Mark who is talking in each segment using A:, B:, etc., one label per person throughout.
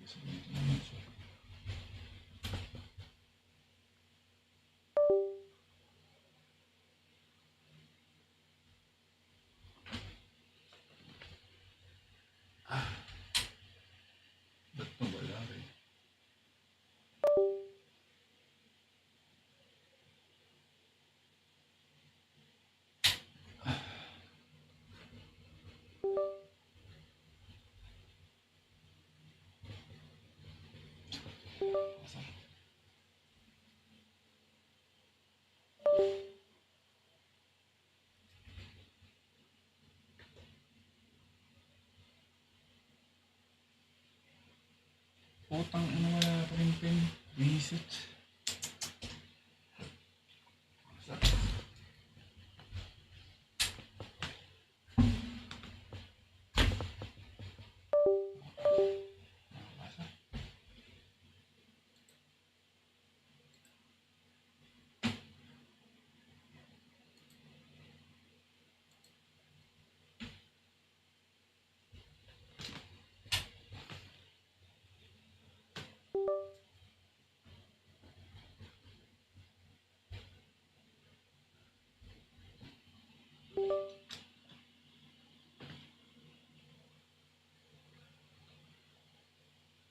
A: Kasi dito naman siya. Ba't wala rin? Putang ina, wala pa rin pen. Visit.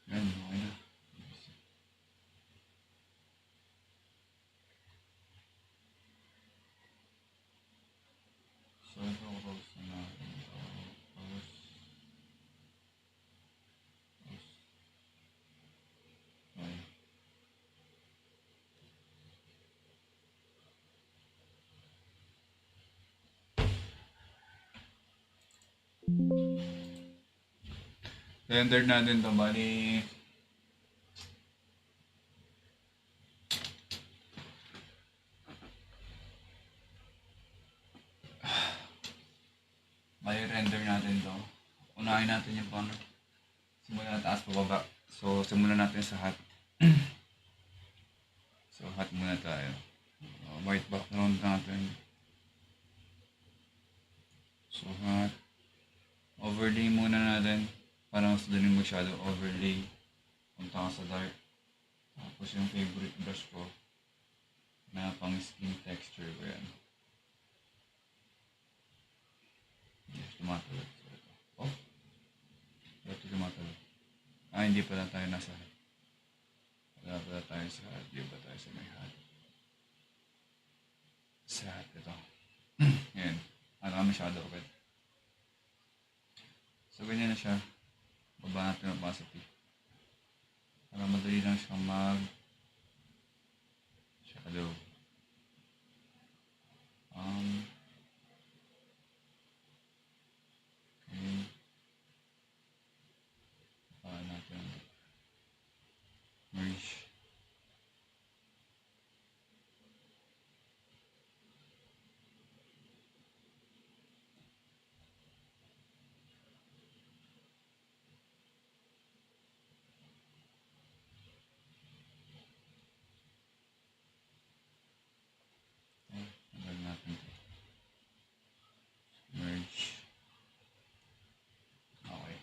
A: Yan, okay na. So, ito close na natin. Close. Okay. Render natin ito, bali render natin to. Unahin natin yung pang simula taas pababa. So, simulan natin sa hot. So, hot muna tayo. White background natin. So, hot. Overlay muna natin. Para mas daling masyado overlay. Punta ka sa dark. Tapos yung favorite brush ko na pang skin texture ko yan. Yes, tumatawag. Oh! Ito tumatawag. Hindi pala tayo nasa hat. Wala pala tayo sa hat. Di ba tayo sa may hat? Sa hat ito. Ngayon. Alam ka masyado agad. So, ganyan na siya. Baba natin ang opacity. Para madali lang siya shadow. Okay. Baba natin. Merge. Merge. Okay.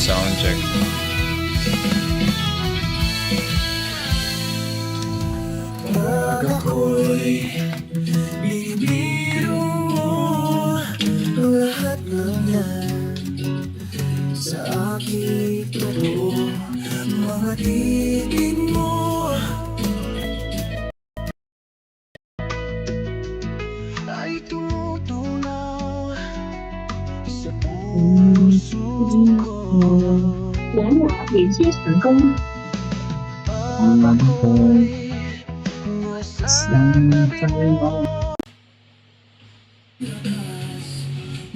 A: Sound check.
B: Pag ako'y binibiro mo ang lahat ng yan sa aking turo, mga titig mo ay tumutulak
C: 联络连接成功。想在我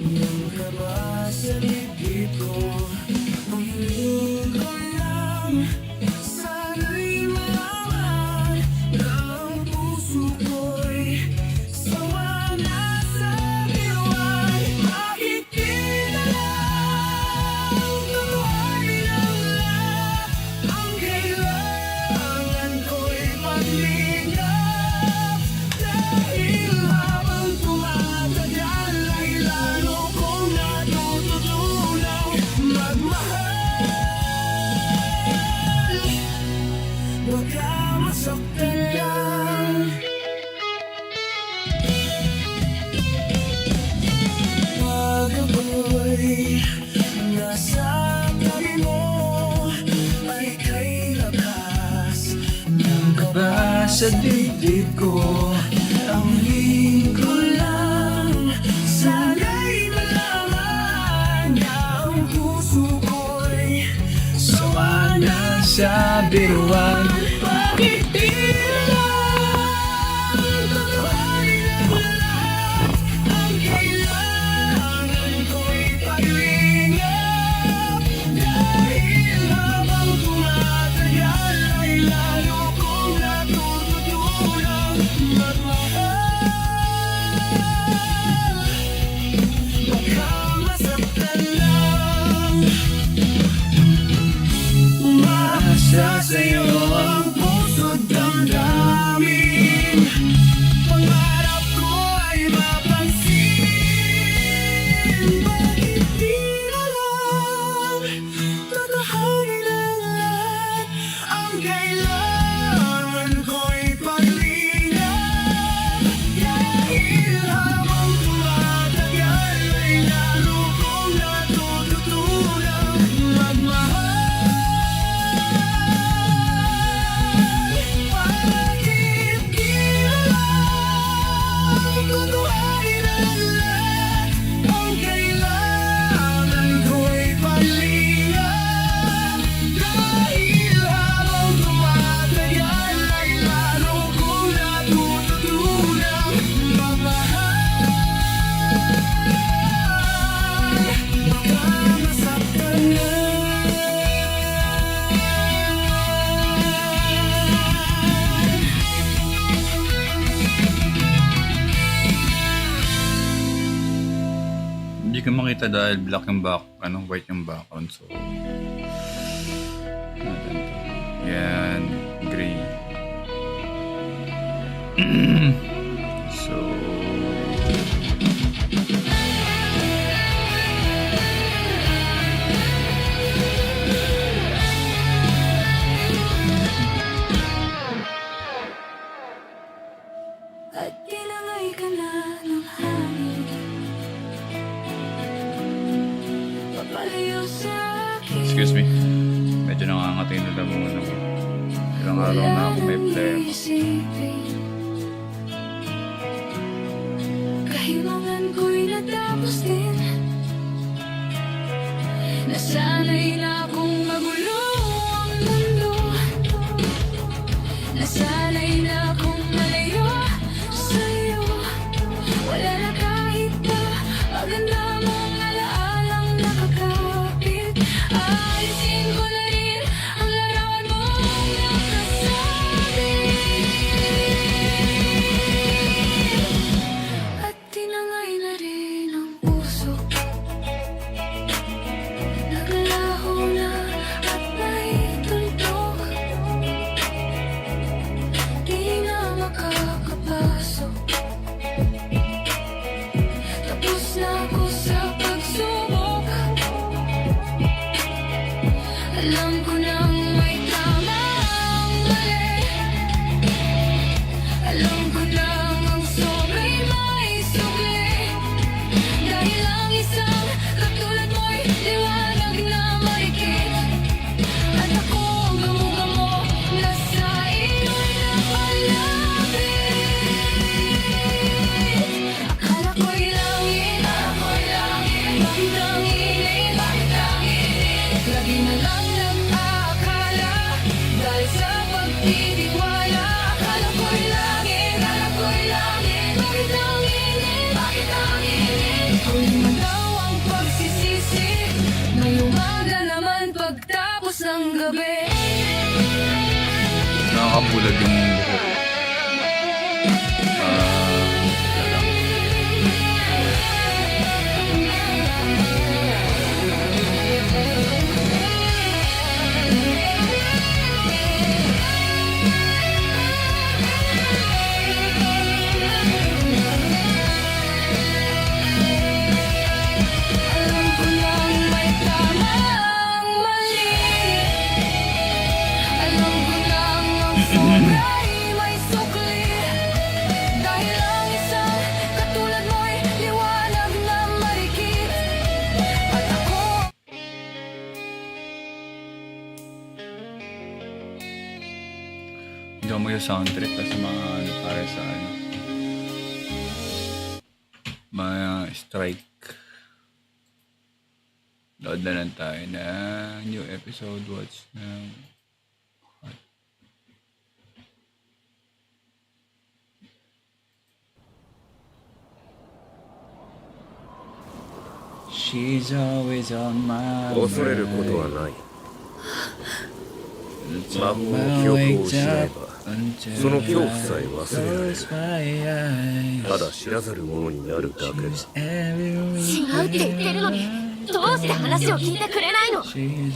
B: Nakaba sa dibdib ko, ang hiling ko lang. Sana'y malaman na ang puso ko'y sawa na sa diwan. Bakit di na lang tuloy ang lahat? Ang kailangan ko'y paglingap. Dahil habang tumatagal ay lalo kong natututunang magmahal. Baka masaktan lang. Pag ako'y nasa tabi mo, ay kay lakas ng kaba sa dibdib ko. Ang hiling ko lang, sana'y malaman na ang puso ko'y sawa na sa biruan. Bakit di na lang tutuhanin ang lahat? Ang kailangan ko'y paglingap. Dahil habang tumatagal ay lalo kong natututunang magmahal. Baka masaktan lang. Umaasa sa'yo ang puso't damdamin. Pangarap ko ay mapansin. Bakit di na lang tatahanin ang lahat? Ang kailangan ko'y paglingap. Dahil habang tumatagal ay lalo kong natututunang magmahal. Bakit di na lang tutuhanin ang lahat? Ang kailangan ko'y paglingap. Dahil habang tumatagal ay lalo kong natututunang magmahal. Baka masaktan lang.
A: Hindi ko makita dahil black yung white yung background. So, natin to. Yan, gray. So,
B: At tinangay ka na ng hangin, papalayo sa akin.
A: excuse me. Medyo nangangating na lamunan ako. Ilang araw na ako may plema.
B: Kahimangan ko'y natapos din. Nasanay na akong magulo ang mundo. Nasanay na akong malayo sa'yo. Wala na kahit na maganda mong alaalang nakakapit. Alisin ko na rin ang larawan mong nakasama. Bakit ang init? Bakit ang init? Tuloy na daw ang pagsisisi. May umaga naman pagtapos ng gabi.
A: Nakakapulad yung buhok.
B: Alam ko nang may tamang mali. Alam ko nang ang sobra'y may sukli. Dahil ang isang katulad mo'y liwanag na marikit. At ako
A: Hindi mo yung soundtrack kasi mga ano para sa ano. Mga strike. Load na lang tayo na new episode. Watch na. She's always on my
D: 恐れることは
A: mind.
D: ない。
A: It's
D: 魔
A: on
D: 法の
A: my
D: 記憶を
A: wake
D: 失え
A: up
D: ば
A: until
D: その恐怖さえ忘れられる。
A: close my eyes.
D: ただ知らざる者になるだけだ。
B: 違うって言ってるのにどうして話を聞いてくれないの？
A: She's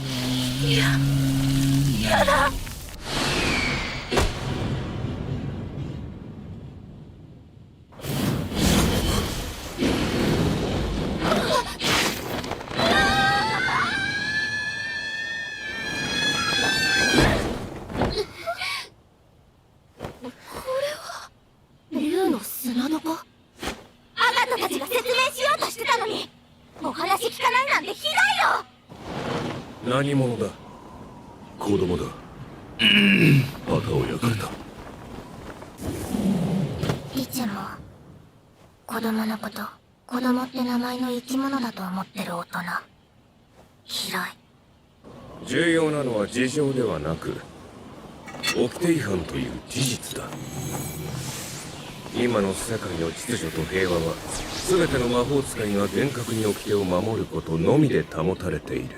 B: やだ。竜の砂の子？アガトたちが説明しようとしてたのにお話聞かないなんてひどいよ。
D: 何者だ。子供だ。旗を焼かれた。
B: いつも子供のこと子供って名前の生き物だと思ってる大人広い。
D: 重要なのは事情ではなく掟違反という事実だ。今の世界の秩序と平和は全ての魔法使いが厳格に掟を守ることのみで保たれている。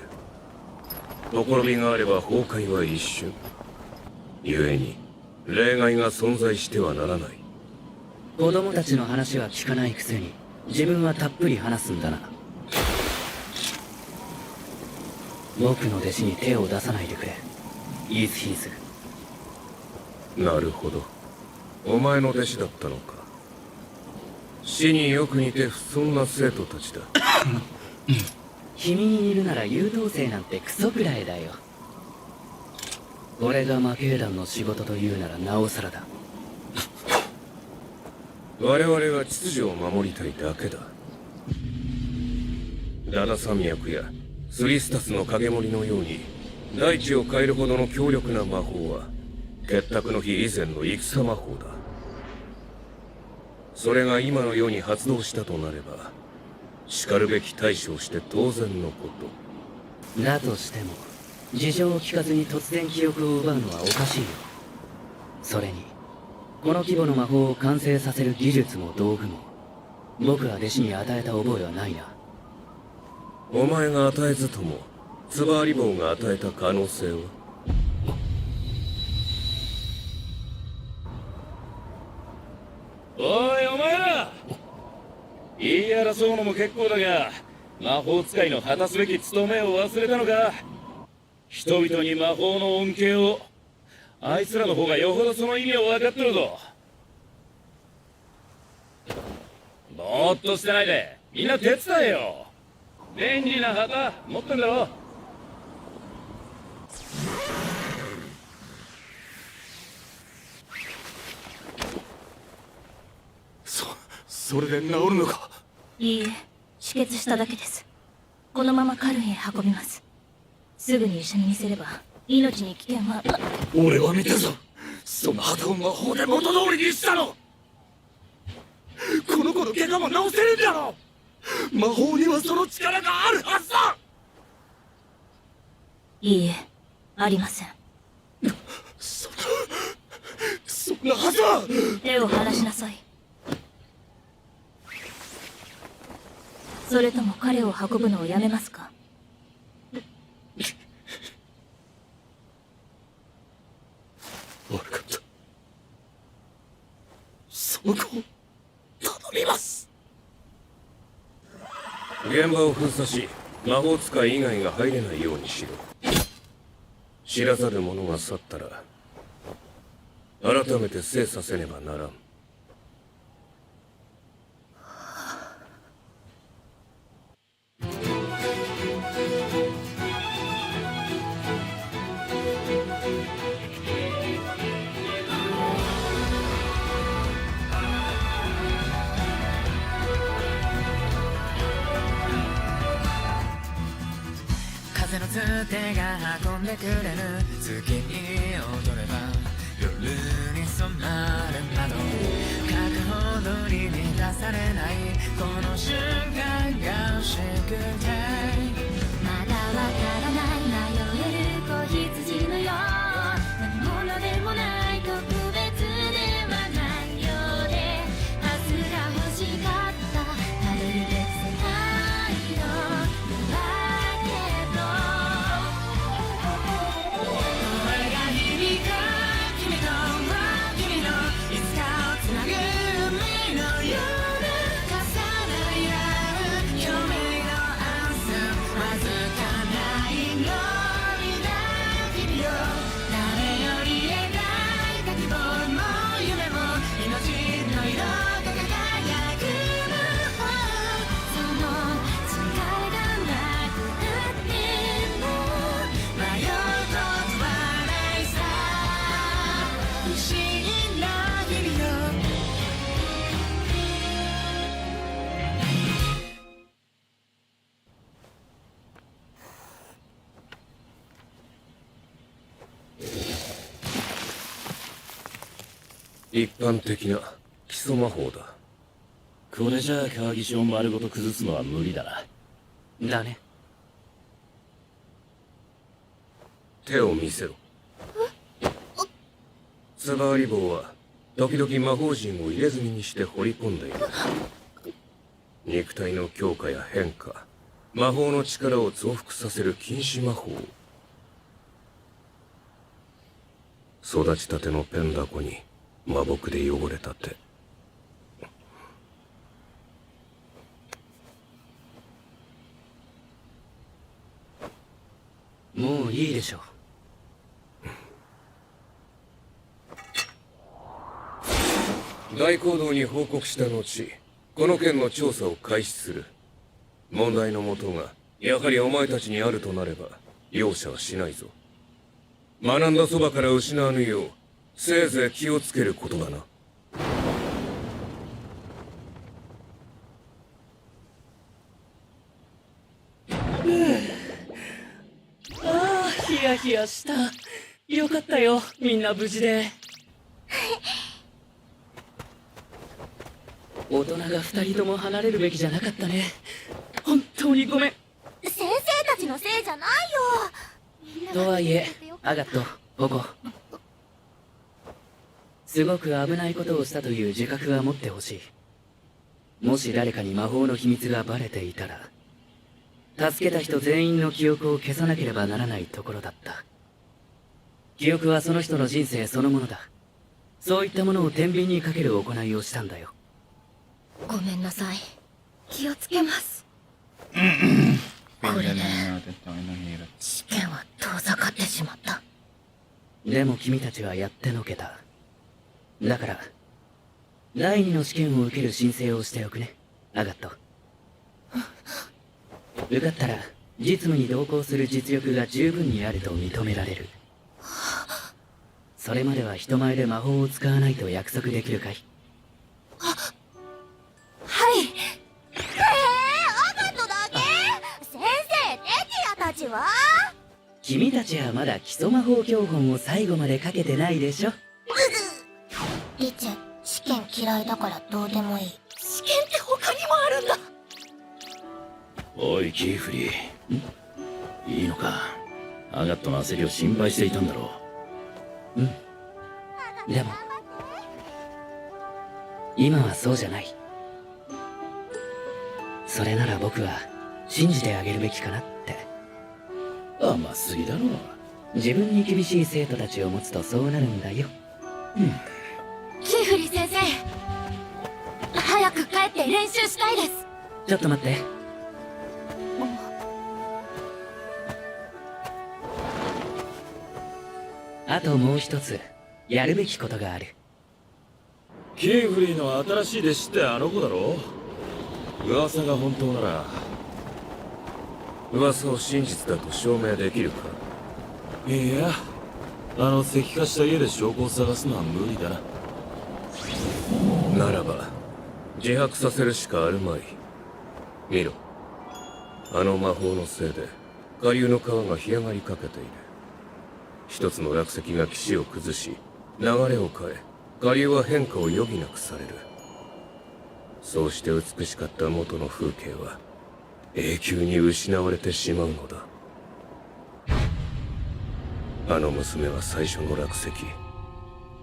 D: ほころびがあれば崩壊は一瞬。故に例外が存在してはならない。
E: 子供たちの話は聞かないくせに自分はたっぷり話すんだな。僕の弟子に手を出さないでくれ、イースヒーズ。
D: なるほど。お前の弟子だったのか。死によく似て不遜な生徒たちだ。
E: 君にいるなら優等生なんてクソくらいだよ。これが魔系団の仕事というならなおさらだ。
D: 我々は秩序を守りたいだけだ。ダダ山脈やスリスタスの影森のように大地を変えるほどの強力な魔法は結託の日以前の戦魔法だ。それが今の世に発動したとなれば叱るべき対処をして当然のこと。
E: だとしても事情を聞かずに突然記憶を奪うのはおかしいよ。それにこの規模の魔法を完成させる技術も道具も僕は弟子に与えた覚えはないな。
D: お前が与えずともツバーリボンが与えた可能性は。
F: おいお前ら、言い争うのも結構だが魔法使いの果たすべき務めを忘れたのか。人々に魔法の恩恵を。あいつらの方がよほどその意味を分かってるぞ。ぼーっとしてないでみんな手伝えよ。便利な旗持ってんだろ。
D: それで治るのか。
G: いいえ、止血しただけです。このままカルンへ運びます。すぐに医者に見せれば命に危険は。
D: 俺は見たぞ。その旗を魔法で元通りにしたの。この子の怪我も治せるんだろ。魔法にはその力があるはずだ。
G: いいえ、ありません。
D: そんなはずは。
G: 手を離しなさい。それとも彼を運ぶのをやめますか？
F: 悪かった。その子を頼みます。
D: 現場を封鎖し、魔法使い以外が入れないようにしろ。知らざる者が去ったら改めて精査せねばならん。
H: 風のつてが運んでくれる月に踊れば夜に染まる窓書くほどに満たされないこの瞬間が欲しくて
B: まだわからない迷える子羊のよう何者でもない特別ではないようで明日が欲しかったたどり着せないのだけど声が響く君と君のいつかをつなぐ海のような重なり合う共鳴のアンサーわずかな祈りだ日々を誰より描いた希望も夢も命の色が輝くのその違いがなくなっても迷うことはないさ不思議な日々よ
D: 一般的な基礎魔法だ。
F: これじゃあ川岸を丸ごと崩すのは無理だな。
E: だね。
D: 手を見せろ。つばわり棒は時々魔法陣を入れ墨にして掘り込んでいる。肉体の強化や変化、魔法の力を増幅させる禁止魔法。育ちたてのペンダコに魔木で汚れた手。
E: もういいでしょ
D: 大講堂に報告した後、この件の調査を開始する。問題の元がやはりお前たちにあるとなれば容赦はしないぞ。学んだそばから失わぬようせいぜい気をつけることだな。
E: ああ、ヒヤヒヤした。よかったよ、みんな無事で。大人が二人とも離れるべきじゃなかったね。本当にごめん。
B: 先生たちのせいじゃないよ
E: とはいえ、アガット、ポコ。すごく危ないことをしたという自覚は持ってほしい。もし誰かに魔法の秘密がバレていたら、助けた人全員の記憶を消さなければならないところだった。記憶はその人の人生そのものだ。そういったものを天秤にかける行いをしたんだよ。
B: ごめんなさい気をつけます
A: Pinggan lang natin. Tangin ng hirap.
B: 試験は遠ざかってしまった
E: でも君たちはやってのけた。だから、第二の試験を受ける申請をしておくね、アガット。受かったら、実務に同行する実力が十分にあると認められる。それまでは人前で魔法を使わないと約束できるかい？
B: はいアガットだけ先生テキアたちは
E: 君たちはまだ基礎魔法教本を最後までかけてないでしょ。
B: リチェ試験嫌いだからどうでもいい試験って他にもあるんだ
F: おいキーフリー、いいのか。アガットの焦りを心配していたんだろう。
E: でも、今はそうじゃない。それなら僕は信じてあげるべきかなって。
F: 甘すぎだろ。
E: 自分に厳しい生徒たちを持つとそうなるんだよ。
G: キーフリー先生、早く帰って練習したいです。
E: ちょっと待って。あともう一つやるべきことがある。
F: キーフリーの新しい弟子ってあの子だろ。噂が本当なら。
D: 噂を真実だと証明できるか？
F: いや、あの石化した家で証拠を探すのは無理だな。
D: ならば自白させるしかあるまい。見ろ、あの魔法のせいで下流の川が干上がりかけている。一つの落石が岸を崩し流れを変え、下流は変化を余儀なくされる。そうして美しかった元の風景は永久に失われてしまうのだ。あの娘は最初の落石、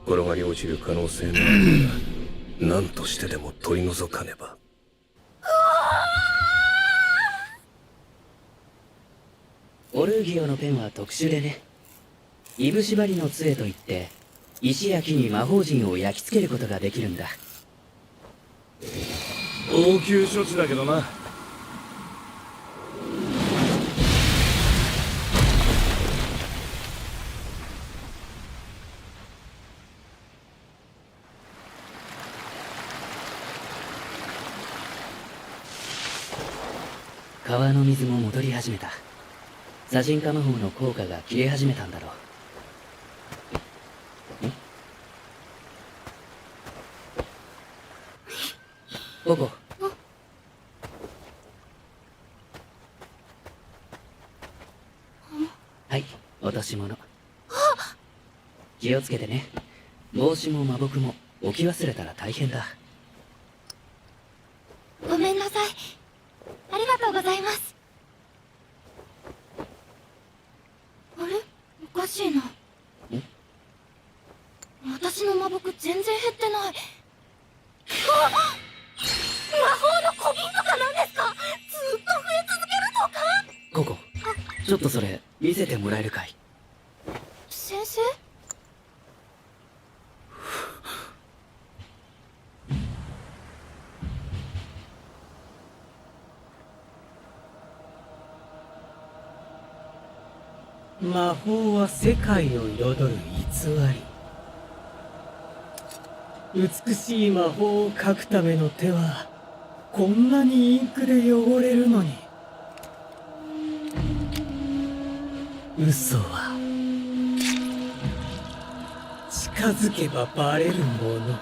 D: 転がり落ちる可能性のあるが何としてでも取り除かねば。
E: オルーギオのペンは特殊でね、いぶしばりの杖といって石や木に魔法陣を焼き付けることができるんだ。
F: 応急処置だけどな。
E: 川の水も戻り始めた。砂人化魔法の効果が切れ始めたんだろう。ここ。はい、落とし物。気をつけてね。帽子も魔木も置き忘れたら大変だ。
G: ごめんなさい。ありがとうございます。あれ、おかしいな。私の魔木全然減ってない。あっ、魔法の小瓶とかなんですか？ずっと増え続けるのか？
E: ここ、ちょっとそれ見せてもらえるかい？
G: 先生？
I: 魔法は世界を彩る偽り。美しい魔法を書くための手はこんなにインクで汚れるのに。嘘は近づけばバレるもの。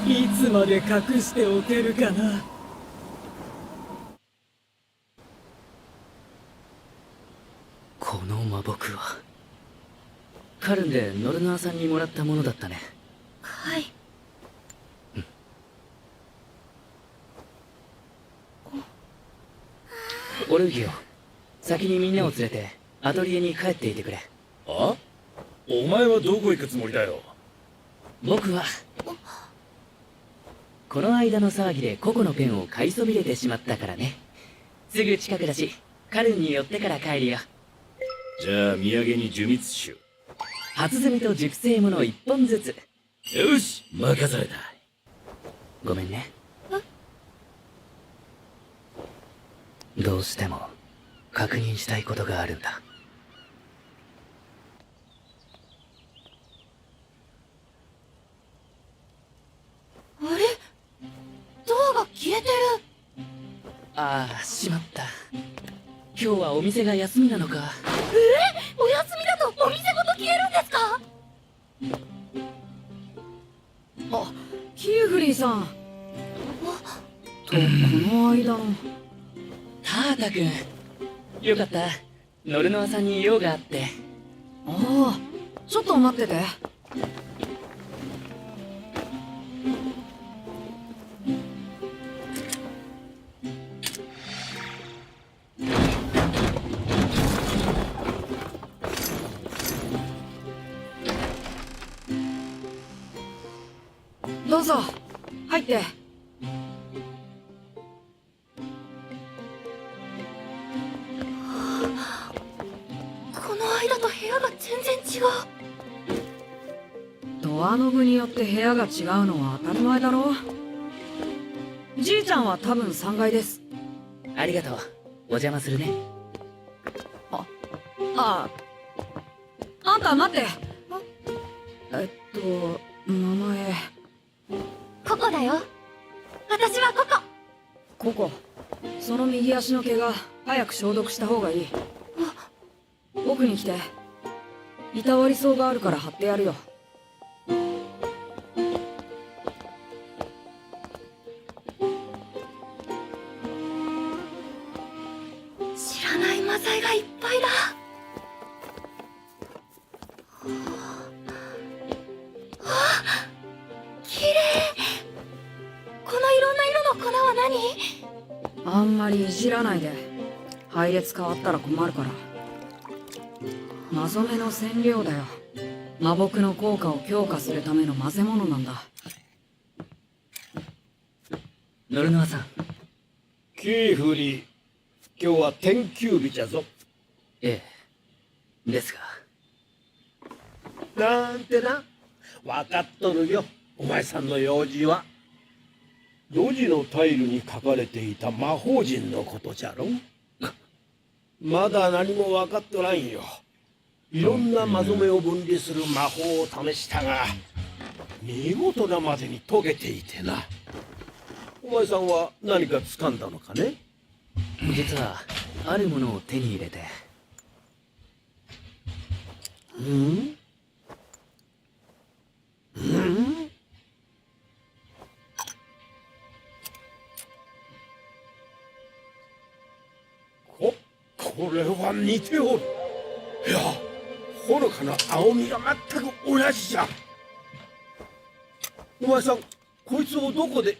I: いつまで隠しておけるかな。
E: この魔木はカルンでノルナーさんにもらったものだったね。
G: はい。
E: オルギオ、先にみんなを連れてアトリエに帰っていてくれ。
F: あ？お前はどこ行くつもりだよ。
E: 僕はこの間の騒ぎで個々のペンを買いそびれてしまったからね。すぐ近くだしカルンに寄ってから帰るよ。
F: じゃあ土産に呪蜜酒。
E: 初摘みと熟成もの1本ずつ。
F: よし、任された。
E: ごめんね。どうしても確認したいことがあるんだ。
G: あれ？ドアが消えてる。
E: ああ、しまった。今日はお店が休みなのか。
G: お休みだとお店ごと消えるんですか？
J: あ、キーフリーさん。と、この間の。
E: タータ君、よかった。ノルノアさんに用があって。
J: ああ、ちょっと待ってて。どうぞ入って。
G: この間と部屋が全然違う。
J: ドアノブによって部屋が違うのは当たり前だろ。じいちゃんは多分3階です。
E: ありがとう。お邪魔するね。
J: あんた待って。名前。
G: ここだよ。私はここ。
J: ここ。その右足の毛が早く消毒した方がいい。奥に来て。いたわりそうがあるから貼ってやるよ。
G: 知らないマザイがいっぱいだ。綺麗。このいろんな色の粉は何？
J: あんまりいじらないで。配列変わったら困るから。マゾメの染料だよ。魔木の効果を強化するための混ぜ物なんだ。
E: ノルノアさん。
K: キーフリー、今日は天休日じゃぞ。
E: ええ。ですが。
K: なんてな。分かっとるよ、お前さんの用事は。路地のタイルに書かれていた魔法陣のことじゃろ。まだ何も分かっとらんよ。いろんなマゾメを分離する魔法を試したが、見事なまでに解けていてな。お前さんは何か掴んだのかね？
E: 実はあるものを手に入れて。
K: これは似ておる。いや、ほのかな青みが全く同じじゃ。お前さん、こいつをどこで？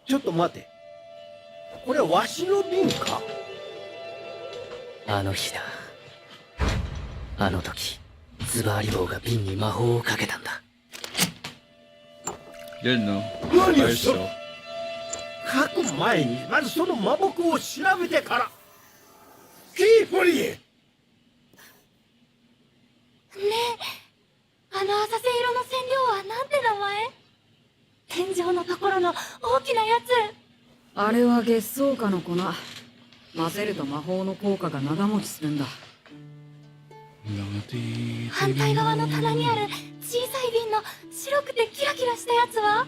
K: ちょっと待て。これはわしの瓶か？
E: あの日だ。あの時ズバーリ棒が瓶に魔法をかけたんだ。
A: Good no.
K: 何をしとる？書く前にまずその魔木を調べてから。キーフリー。
G: ねえ、あの浅瀬色の染料はなんて名前？天井のところの大きなやつ。
J: あれは月草花の粉。混ぜると魔法の効果が長持ちするんだ。
G: 反対側の棚にある小さい瓶の白くてキラキラしたやつは？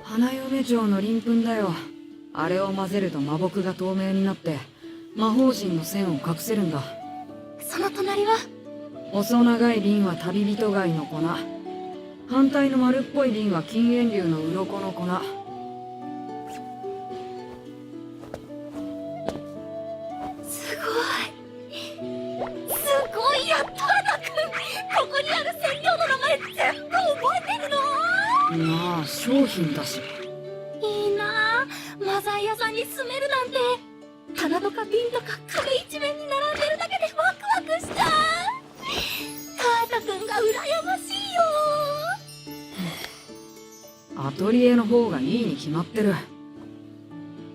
J: 花嫁町の鱗粉だよ。あれを混ぜると魔木が透明になって魔法陣の線を隠せるんだ。
G: その隣は？
J: 細長い瓶は旅人貝の粉。反対の丸っぽい瓶は禁煙竜の鱗の粉。
G: すごいやったーだくん。ここにある染料の名前全部覚えてるの？
J: まあ商品だし。
G: いいなぁ、マザイ屋さんに住めるなんて。棚とか瓶とか壁一面に並んでるだけでワクワクした。カータくんが羨ましいよ。
J: アトリエの方がいいに決まってる。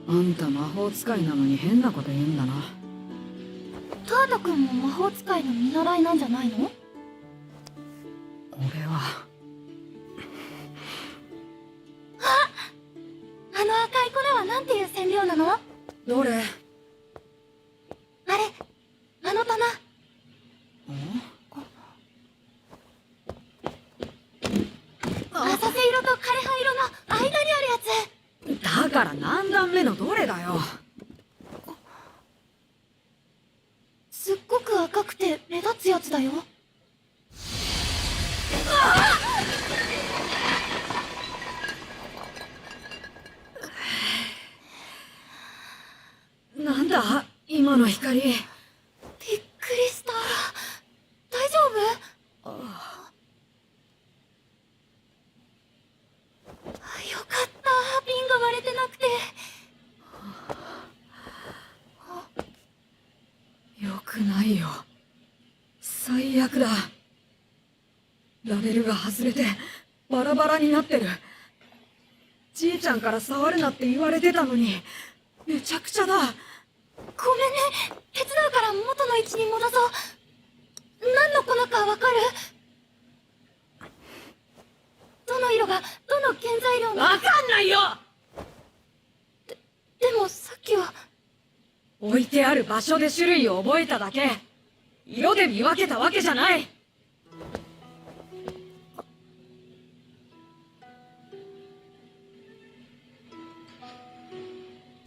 J: あんた魔法使いなのに変なこと言うんだな。
G: カータくんも魔法使いの見習いなんじゃないの？
J: 俺は。
G: あの赤い粉はなんていう染料なの？
J: どれ？
G: あれ、あの棚。浅瀬色と枯葉色の間にあるやつ。
J: だから何段目のどれだよ。
G: すっごく赤くて目立つやつだよ。
J: なんだ今の光。
G: びっくりした。大丈夫？よかった、瓶が割れてなくて。
J: よくないよ。最悪だ。ラベルが外れてバラバラになってる。じいちゃんから触るなって言われてたのに、めちゃくちゃだ。
G: ごめんね。手伝うから元の位置に戻そう。何の粉かわかる？どの色がどの原材料の。
J: わかんないよ。
G: でもさっきは。
J: 置いてある場所で種類を覚えただけ。色で見分けたわけじゃない。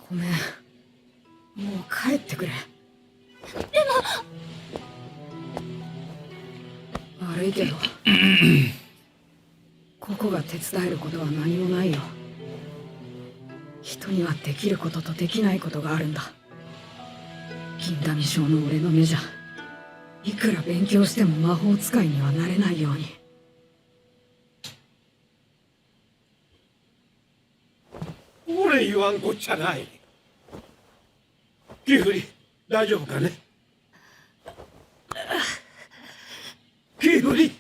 J: ごめん。もう帰ってくれ。
G: でも。
J: 悪いけどここが手伝えることは何もないよ。人にはできることとできないことがあるんだ。銀紙症の俺の目じゃいくら勉強しても魔法使いにはなれないように。
K: 俺言わんこっちゃない。キフリ、大丈夫かね。キフリ、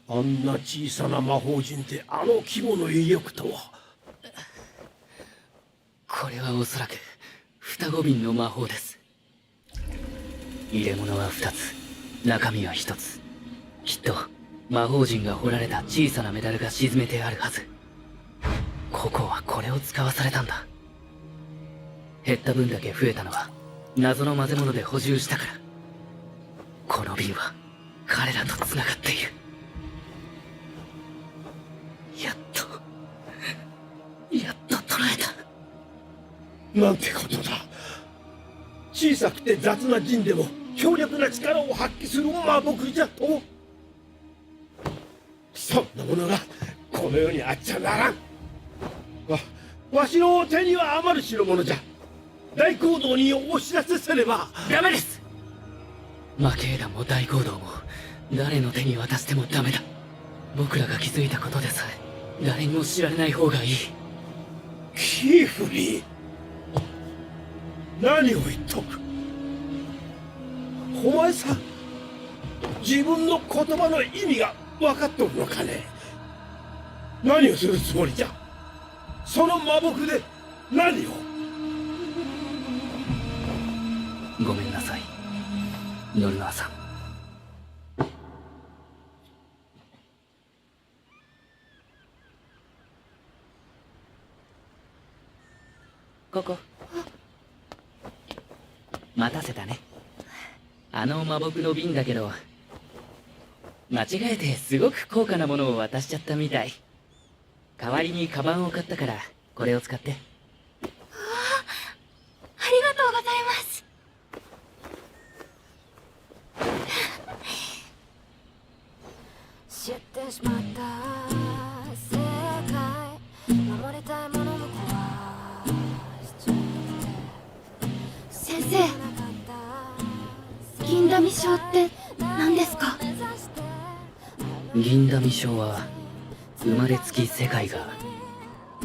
K: あんな小さな魔法陣であの規模の威力とは。
E: これはおそらく双子瓶の魔法です。入れ物は2つ、中身は1つ。きっと魔法陣が彫られた小さなメダルが沈めてあるはず。ココはこれを使わされたんだ。減った分だけ増えたのは謎の混ぜ物で補充したから。この瓶は彼らと繋がっている。やっと捉えた。
K: なんてことだ。小さくて雑な陣でも強力な力を発揮する魔木じゃと。そんなものがこの世にあっちゃならん。わしの手には余る代物じゃ。大行動にお知らせせねば。
E: ダメです。魔系団も大行動も誰の手に渡してもダメだ。僕らが気づいたことでさえ誰にも知られない方がいい。
K: キフリ、何を言っとる。お前さん、自分の言葉の意味が分かっとるのかね。何をするつもりじゃ。その魔木で何を。
E: ごめんなさい、ノルナーさん。ここ待たせたね。あの魔木の瓶だけど間違えてすごく高価なものを渡しちゃったみたい。代わりにカバンを買ったからこれを使って。
G: ありがとうございます。
B: 知ってしまった世界、守りたいものも壊しちゃって。
G: 先生、銀紙症って何ですか？
E: 銀紙症は生まれつき世界が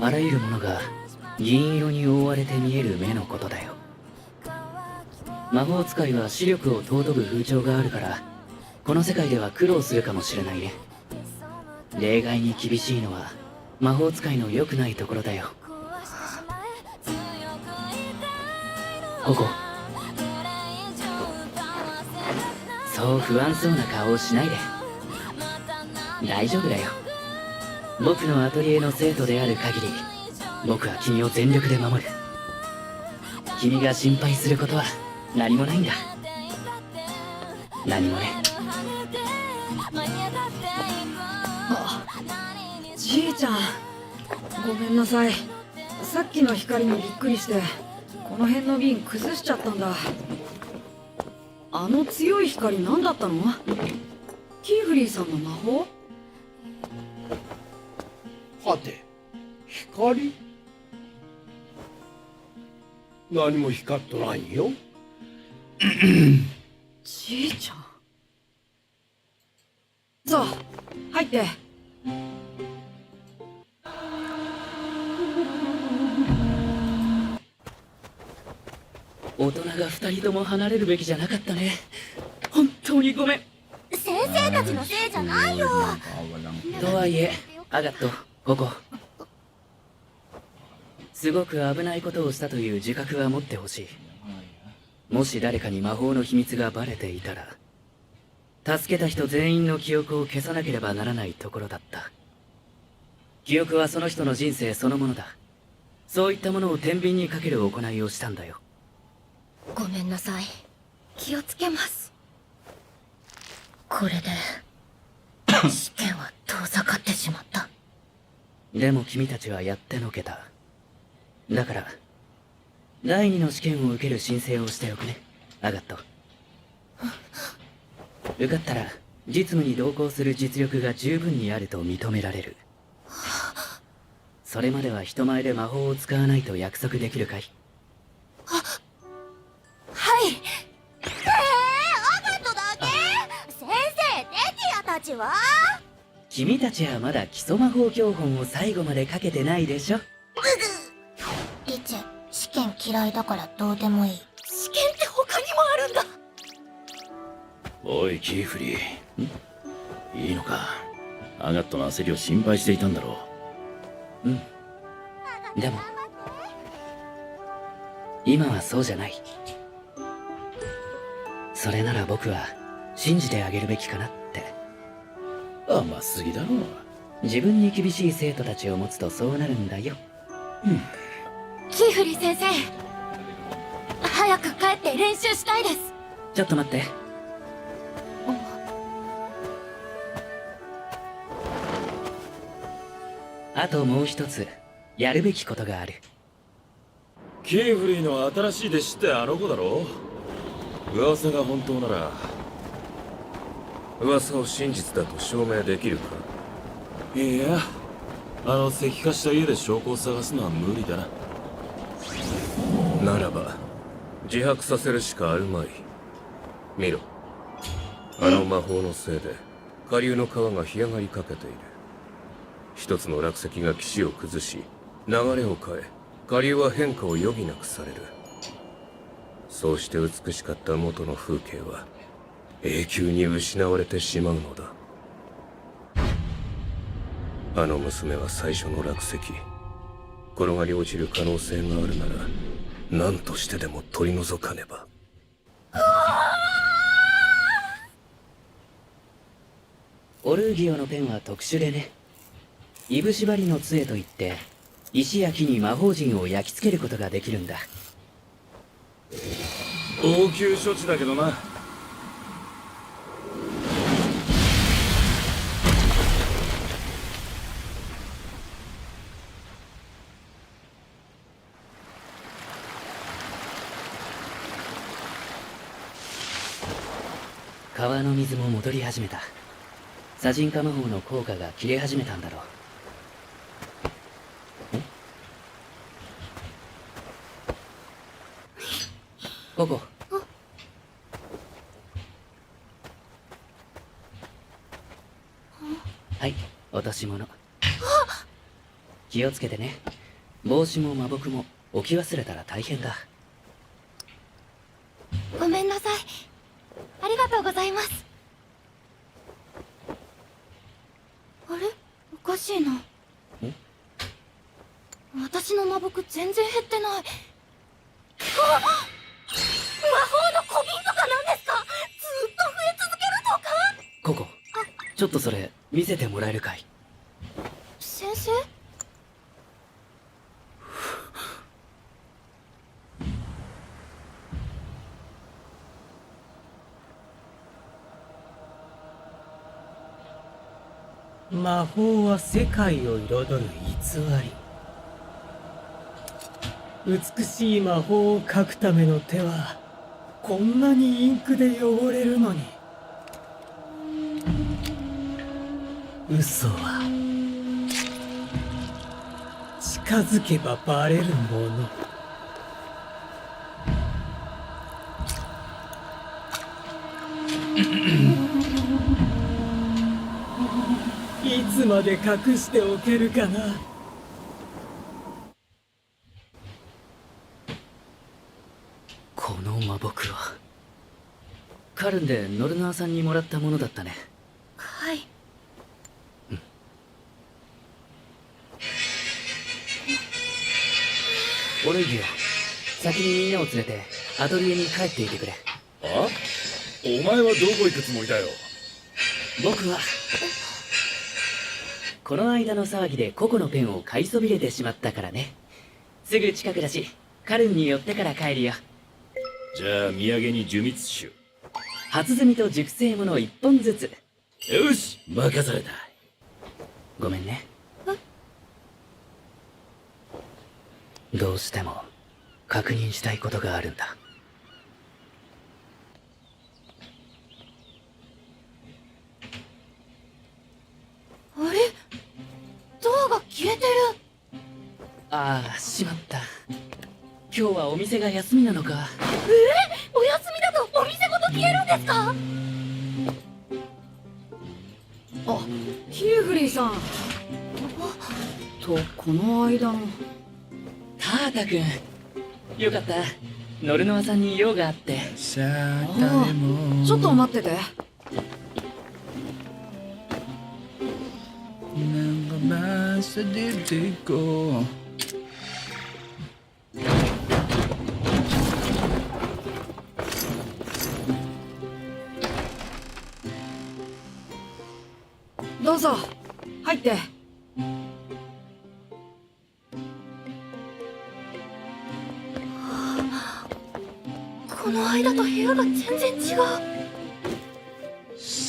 E: あらゆるものが銀色に覆われて見える目のことだよ。魔法使いは視力を尊ぶ風潮があるからこの世界では苦労するかもしれないね。例外に厳しいのは魔法使いの良くないところだよ。ここそう不安そうな顔をしないで。大丈夫だよ。僕のアトリエの生徒である限り僕は君を全力で守る。君が心配することは何もないんだ。何もね。
J: じいちゃん、ごめんなさい。さっきの光にびっくりしてこの辺の瓶崩しちゃったんだ。あの強い光何だったの？キーフリーさんの魔法？
K: はて、光？何も光っとらんよ。
J: じいちゃん。さあ、入って。
E: 大人が2人とも離れるべきじゃなかったね。本当にごめん。
G: 先生たちのせいじゃないよ。
E: とはいえアガット、ここすごく危ないことをしたという自覚は持ってほしい。もし誰かに魔法の秘密がバレていたら、助けた人全員の記憶を消さなければならないところだった。記憶はその人の人生そのものだ。そういったものを天秤にかける行いをしたんだよ。
G: ごめんなさい。気をつけます。これで試験は遠ざかってしまった。
E: でも君たちはやってのけた。だから第二の試験を受ける申請をしておくね、アガット。受かったら実務に同行する実力が十分にあると認められる。それまでは人前で魔法を使わないと約束できるかい？
G: はい。アガットだけ？先生、テキアたちは？
E: 君たちはまだ基礎魔法教本を最後までかけてないでしょ。
G: リチェ、試験嫌いだからどうでもいい。試験って他にもあるんだ。
F: おいキーフリー、いいのか？アガットの焦りを心配していたんだろ
E: う。うん。でも今はそうじゃない。それなら僕は信じてあげるべきかなって。
F: 甘すぎだろ。
E: 自分に厳しい生徒たちを持つとそうなるんだよ。
G: キーフリー先生、早く帰って練習したいです。
E: ちょっと待って。あともう一つやるべきことがある。
F: キーフリーの新しい弟子ってあの子だろ？噂が本当なら。
D: 噂を真実だと証明できるか？
F: いや、あの石化した家で証拠を探すのは無理だな。
D: ならば自白させるしかあるまい。見ろ、あの魔法のせいで下流の川が干上がりかけている。一つの落石が岸を崩し流れを変え、下流は変化を余儀なくされる。そうして美しかった元の風景は永久に失われてしまうのだ。あの娘は最初の落石、転がり落ちる可能性があるなら何としてでも取り除かねば。
E: オルーギオのペンは特殊でね。いぶしばりの杖といって石や木に魔法陣を焼き付けることができるんだ。
F: 応急処置だけどな。
E: 川の水も戻り始めた。砂人化魔法の効果が切れ始めたんだろう。ここ。はい、落とし物。気をつけてね。帽子も魔木も置き忘れたら大変だ。
G: ごめんなさい。ありがとうございます。あれ、おかしいな。私の魔木全然減ってない。あ、魔法の小瓶とかなんですか？ずっと増え続けるとか？
E: ここ、ちょっとそれ見せてもらえるかい？
G: 先生？
I: 魔法は世界を彩る偽り。美しい魔法を書くための手はこんなにインクで汚れるのに。嘘は近づけばバレるもの。いつまで隠しておけるかな。
E: この魔木はカルンでノルナーさんにもらったものだったね。
K: 俺行くよ。
E: 先にみんなを連れてアトリエに帰っていてくれ。
F: あ？お前はどこ行くつもりだよ。
E: 僕はこの間の騒ぎで個々のペンを買いそびれてしまったからね。すぐ近くだし、カルンに寄ってから帰るよ。
F: じゃあ土産に呪蜜酒。
E: 初摘みと熟成もの1本ずつ。
F: よし、任された。
E: ごめんね。どうしても確認したいことがあるんだ。
G: あれ、ドアが消えてる。
E: ああ、しまった。今日はお店が休みなのか。
G: お休みだとお店ごと消えるんですか？
J: あ、ヒューフリーさんとこの間の。
E: タータ君、よかった。ノルノアさんに用があって。
J: ああ、ちょっと待ってて。どうぞ入って。
G: この間と部屋が全然違う。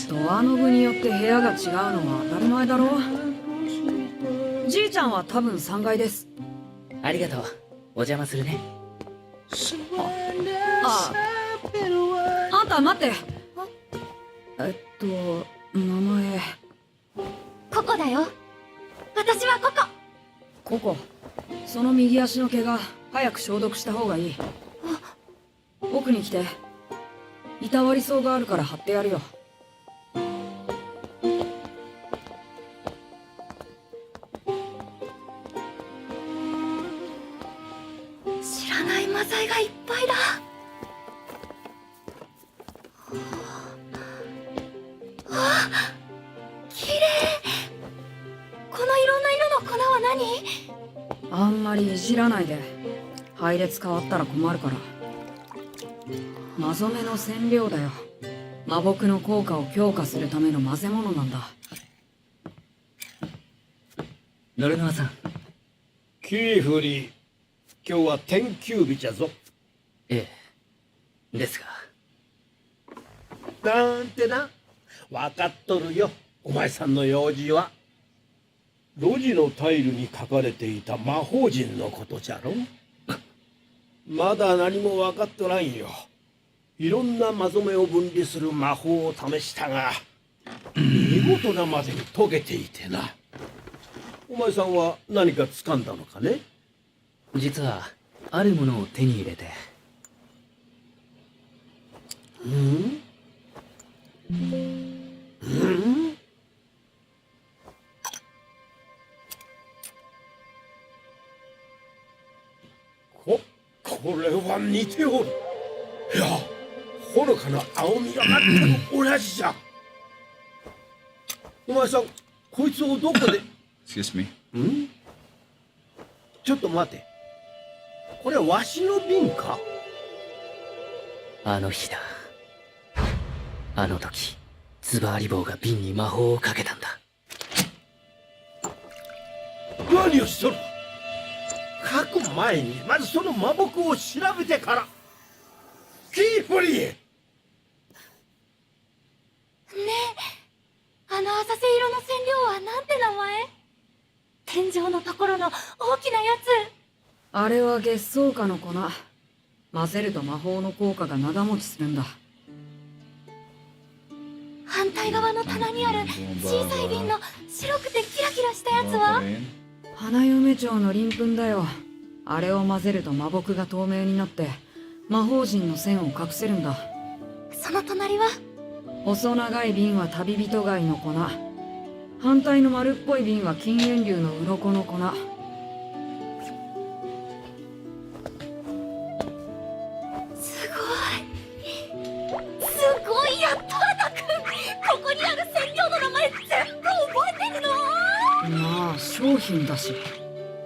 J: ドアノブによって部屋が違うのは当たり前だろ。じいちゃんは多分3階です。
E: ありがとう。お邪魔するね。
J: あんた待って。名前。
G: ここだよ。私はここ。
J: ここ。その右足の怪我早く消毒した方がいい。奥に来て。いたわりそうがあるから貼ってやるよ。
G: 知らないマザイがいっぱいだ。あ、綺麗。このいろんな色の粉は何？
J: あんまりいじらないで。配列変わったら困るから。マゾメの染料だよ。魔木の効果を強化するための混ぜ物なんだ。
E: ノルノアさん。
K: キーフリー、今日は天休日じゃぞ。
E: ええ。ですが。
K: なんてな。分かっとるよ、お前さんの用事は。路地のタイルに書かれていた魔法陣のことじゃろ。まだ何も分かっとらんよ。いろんなまぞめを分離する魔法を試したが、見事なまでに解けていてな。お前さんは何か掴んだのかね？
E: 実はあるものを手に入れて。
K: これは似ておる。いや、ほのかな青みが全く同じじゃ。お前さん、こいつをどこで
A: Excuse me.
K: ちょっと待て。これわしの瓶か？
E: あの日だ。あの時、ツバーリボウが瓶に魔法をかけたんだ。
K: 何をしとる？書く前にまずその魔木を調べてから。キーフリー！
G: ねえ、あの浅瀬色の染料はなんて名前？天井のところの大きなやつ。
J: あれは月草花の粉。混ぜると魔法の効果が長持ちするんだ。
G: 反対側の棚にある小さい瓶の白くてキラキラしたやつは？
J: 花嫁町の鱗粉だよ。あれを混ぜると魔木が透明になって魔法陣の線を隠せるんだ。
G: その隣は？
J: 細長い瓶は旅人貝の粉。反対の丸っぽい瓶は禁煙竜の鱗の粉。
G: すごいやっとあたくん。ここにある染料の名前全部覚えてるの？
J: まあ商品だし。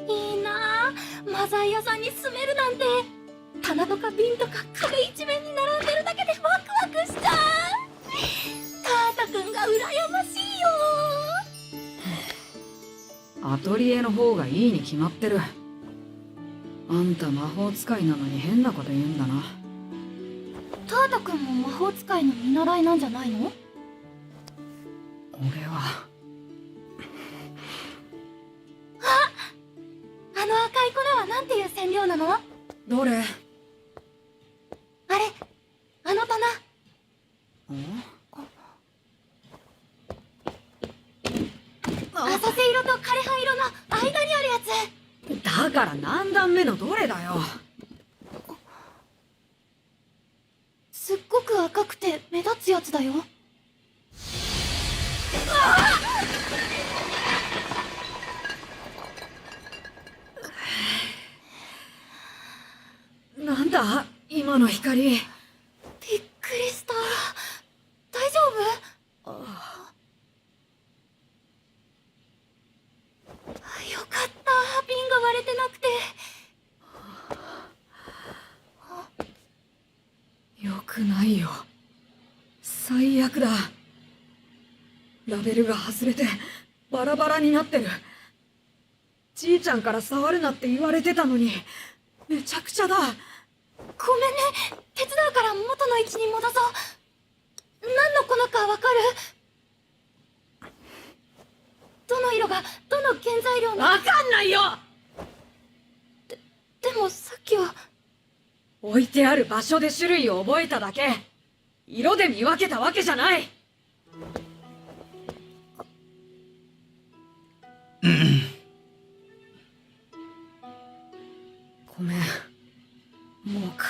G: いいなあ、ママザー屋さんに住めるなんて。棚とか瓶とか壁一面に並んでるだけでワクワクしちゃう。カータくんが羨ましいよ。
J: アトリエの方がいいに決まってる。あんた魔法使いなのに変なこと言うんだな。
G: タータくんも魔法使いの見習いなんじゃないの？
J: 俺は。
G: あの赤い粉はなんていう染料なの？
J: どれ？
G: あれ、あの棚。浅瀬色と枯葉色の間にあるやつ。
J: だから何段目のどれだよ。
G: すっごく赤くて目立つやつだよ。
J: なんだ今の光。
G: びっくりした。大丈夫？よかった。瓶が割れてなくて。
J: よくないよ。最悪だ。ラベルが外れてバラバラになってる。じいちゃんから触るなって言われてたのにめちゃくちゃだ。
G: ごめんね。手伝うから元の位置に戻そう。何の粉かわかる？どの色がどの原材料の。
J: わかんないよ。
G: でもさっきは
J: 置いてある場所で種類を覚えただけ。色で見分けたわけじゃない。ごめん、もう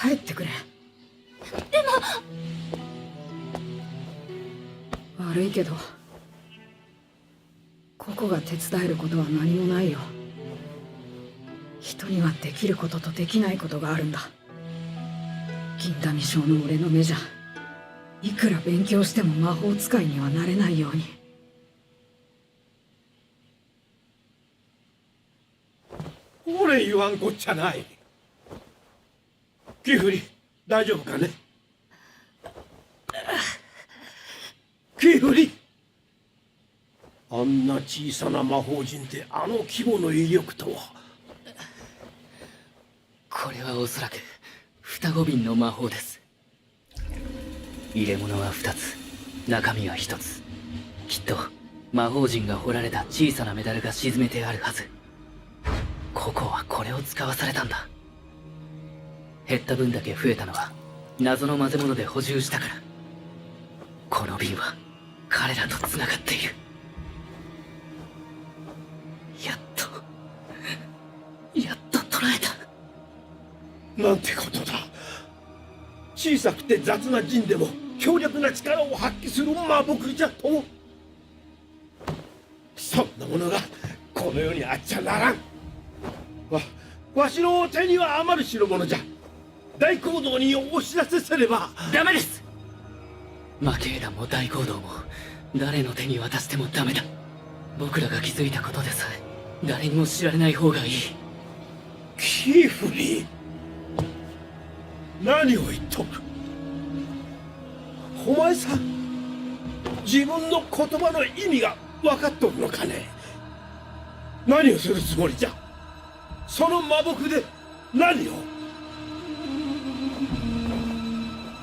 J: 帰ってくれ。
G: でも
J: 悪いけどここが手伝えることは何もないよ。人にはできることとできないことがあるんだ。銀紙症の俺の目じゃいくら勉強しても魔法使いにはなれないように。
K: 俺言わんこっちゃない。キフリ大丈夫かね？キフリ、あんな小さな魔法陣であの規模の威力とは。
E: これはおそらく双子瓶の魔法です。入れ物は2つ、中身は1つ。きっと魔法陣が彫られた小さなメダルが沈めてあるはず。ココはこれを使わされたんだ。減った分だけ増えたのは謎の混ぜ物で補充したから。この瓶は彼らと繋がっている。やっと捉えた。
K: なんてことだ。小さくて雑な陣でも強力な力を発揮する魔木じゃと。そんなものがこの世にあっちゃならん。わしの手には余る代物じゃ。大講堂にお知らせせれば。
E: ダメです。魔系団も大講堂も誰の手に渡してもダメだ。僕らが気づいたことでさえ誰にも知られない方がいい。
K: キフリ、何を言っとる。お前さん、自分の言葉の意味が分かっとるのかね。何をするつもりじゃ。その魔木で何を。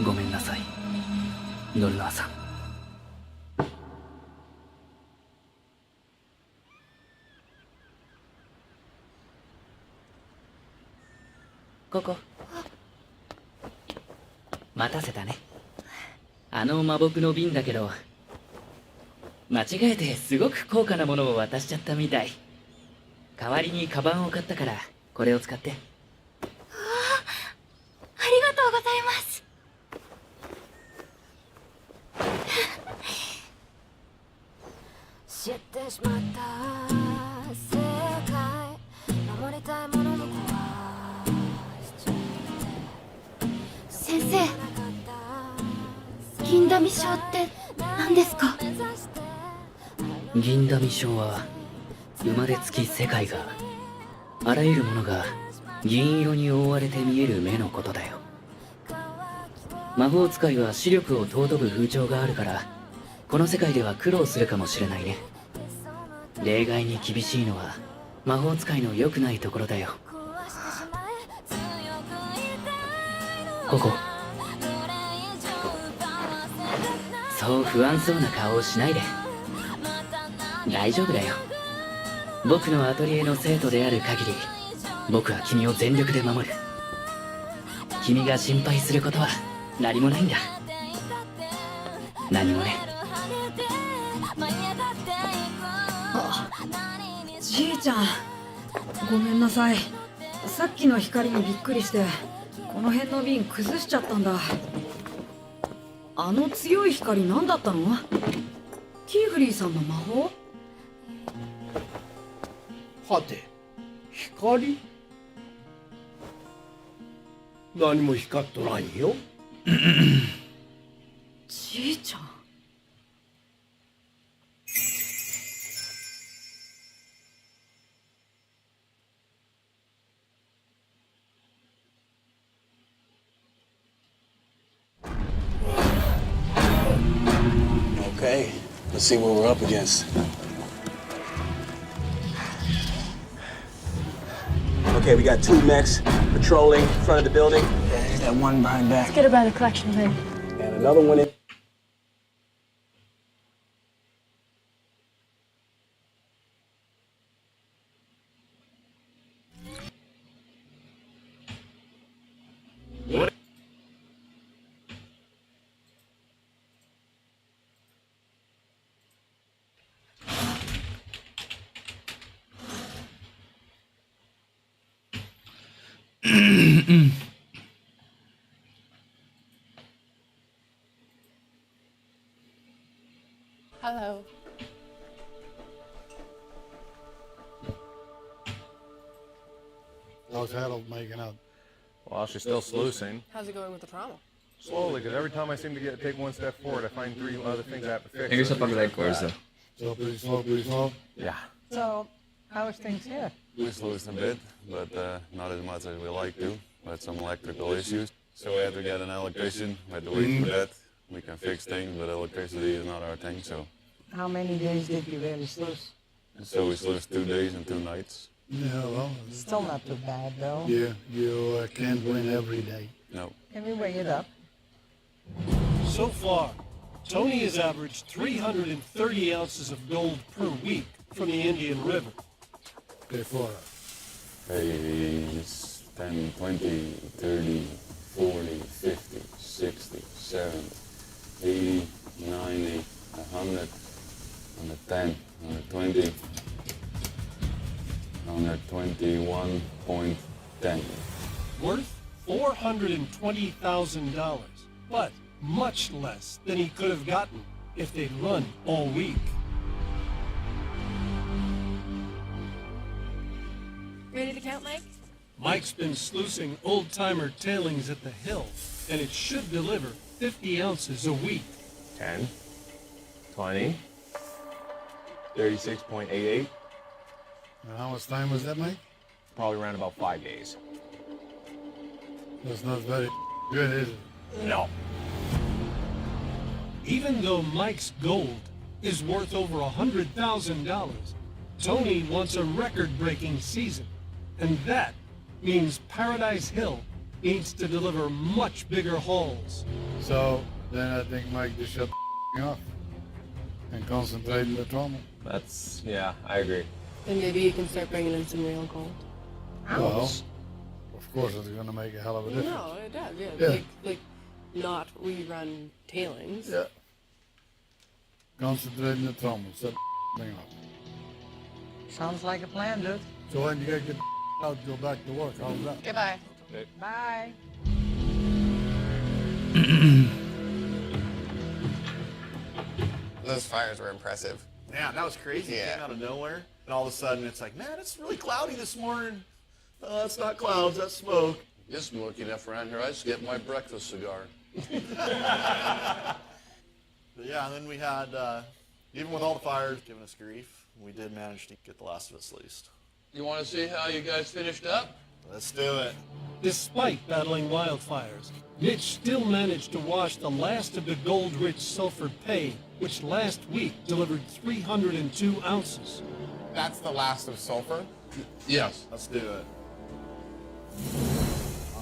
E: ごめんなさい、ノルナーさん。ここ待たせたね。あの魔木の瓶だけど間違えてすごく高価なものを渡しちゃったみたい。代わりにカバンを買ったからこれを使って。
G: ありがとうございます。
B: 知ってしまった世界、守りたいものの壊しちゃって。
G: 先生、銀紙症って何ですか？
E: 銀紙症は生まれつき世界があらゆるものが銀色に覆われて見える目のことだよ。魔法使いは視力を尊ぶ風潮があるから、この世界では苦労するかもしれないね。例外に厳しいのは魔法使いの良くないところだよ。ここ。そう不安そうな顔をしないで。大丈夫だよ。僕のアトリエの生徒である限り、僕は君を全力で守る。君が心配することは何もないんだ。何もね。
J: あ、じいちゃん、ごめんなさい。さっきの光にびっくりしてこの辺の瓶崩しちゃったんだ。あの強い光何だったの？キーフリーさんの魔法？
K: はて、光？何も光っとらんよ。
J: じいちゃん。
L: Okay, let's see what we're up against. Okay, we got 2 mechs patrolling in front of the building. Yeah, there's that one behind back.
G: Let's get her by the collection bin.
L: And another one in.
M: Hello.
N: How's Harold making out?
O: Well, she's still sluicing.
M: How's it going with the trauma?
O: Slowly, because every time I seem to take one step forward, I find 3 other things I have to fix.
A: Maybe sa pag-like course.
N: So pretty slow?
O: Yeah.
M: So, how is things here?
P: We sluiced a bit, but not as much as we like to. We had some electrical issues, so we had to get an electrician. We had to wait for that. We can fix things, but electricity is not our thing, so.
M: How many days did you really sluice?
P: So we sluiced 2 days and 2 nights.
N: Yeah, well.
M: Still not too bad, though.
N: Yeah, you can't win every day.
P: No.
M: Can we weigh it up?
K: So far, Tony has averaged 330 ounces of gold per week from the Indian River.
N: Before.
P: He's 10, 20, 30, 40, 50, 60, 70, 80, 90, 100, 110, 120, 121.10.
K: Worth $420,000, but much less than he could have gotten if they'd run all week.
M: Ready to count, Mike?
K: Mike's been sluicing old-timer tailings at the hill, and it should deliver 50 ounces a week.
O: 10, 20, 36.88.
N: And how much time was that, Mike?
O: Probably around about 5 days.
N: That's not very good, is it?
O: No.
K: Even though Mike's gold is worth over $100,000, Tony wants a record-breaking season, and that means Paradise Hill needs to deliver much bigger hauls.
N: So, then I think Mike just shut off and concentrate on the trauma.
O: Yeah, I agree.
M: Then maybe you can start bringing in some real gold.
N: Well, of course it's going to make a hell of a difference.
M: No, it does, yeah.
N: Yeah.
M: Like not rerun tailings.
N: Yeah. Concentrate on the trauma. Shut thing off.
M: Sounds like a plan, dude.
N: So when you get out, go back to work. How's that?
M: Goodbye. Bye.
Q: Those fires were impressive.
R: Yeah, that was crazy. It came out of nowhere, and all of a sudden it's like, man, it's really cloudy this morning. Oh, that's not clouds, that's smoke.
S: It's smoky enough around here. I just get my breakfast cigar.
R: But yeah, and then we had, even with all the fires giving us grief, we did manage to get the last of us sluiced.
S: You want to see how you guys finished up?
R: Let's do it.
K: Despite battling wildfires, Mitch still managed to wash the last of the gold-rich sulfur pay, which last week delivered 302 ounces.
Q: That's the last of sulfur?
S: Yes.
R: Let's do it.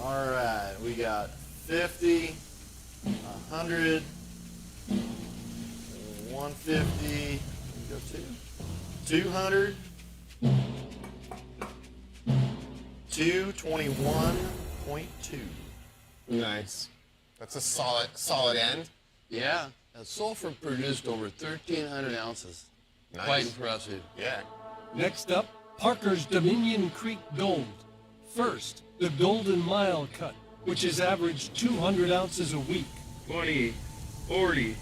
R: All right, we got 50, 100, 150, go 200, 221.2.
Q: Nice. That's a solid end.
S: Yeah. Sulfur produced over 1,300 ounces.
Q: Nice.
S: Quite impressive.
Q: Yeah.
K: Next up, Parker's Dominion Creek Gold. First, the Golden Mile Cut, which has averaged 200 ounces a week.
F: 20, 40,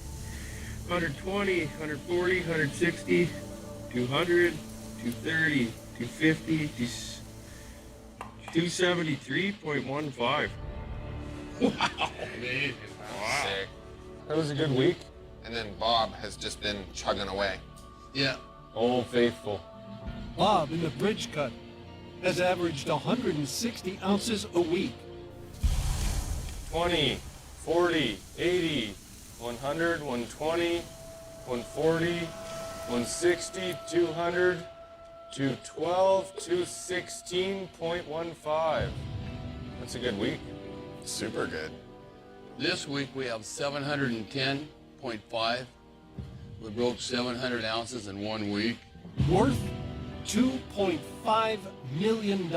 F: 120, 140, 160, 200, 230, 250, 273.15.
Q: Wow. Sick.
O: That was a good week.
Q: And then Bob has just been chugging away.
S: Yeah.
O: Old Faithful.
K: Bob in the Bridge Cut has averaged 160 ounces a week.
O: 20, 40, 80, 100, 120, 140, 160, 200, 212, 216.15. That's a good week.
Q: Super good.
S: This week we have 710.5. We broke 700 ounces in 1 week.
K: Worth $2.5 million.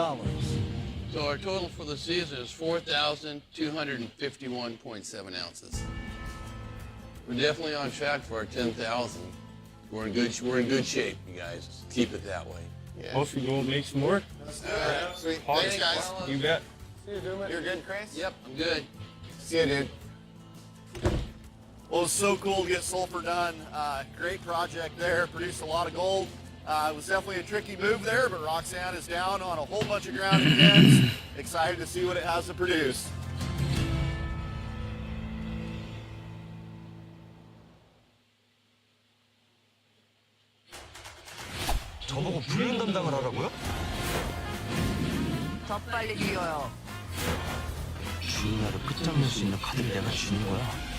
S: So our total for the season is 4,251.7 ounces. We're definitely on track for our 10,000. We're in good shape, you guys. Keep it that way.
Q: Yeah.
F: Hopefully we'll make some more.
Q: Let's do it. Sweet. Thanks, guys.
F: You bet.
O: See you, Doom.
Q: You're good, Chris?
S: Yep, I'm good.
Q: See you, dude.
R: Well, it's so cool to get sulfur done. Great project there. Produced a lot of gold. It was definitely a tricky move there, but Roxanne is down on a whole bunch of ground again. Excited to see what it has to produce.
D: 저보고 불륜 담당을 하라고요?
M: 더 빨리 뛰어요.
D: 주인아를 끝장낼 수 있는 카드를 내가 주는 거야.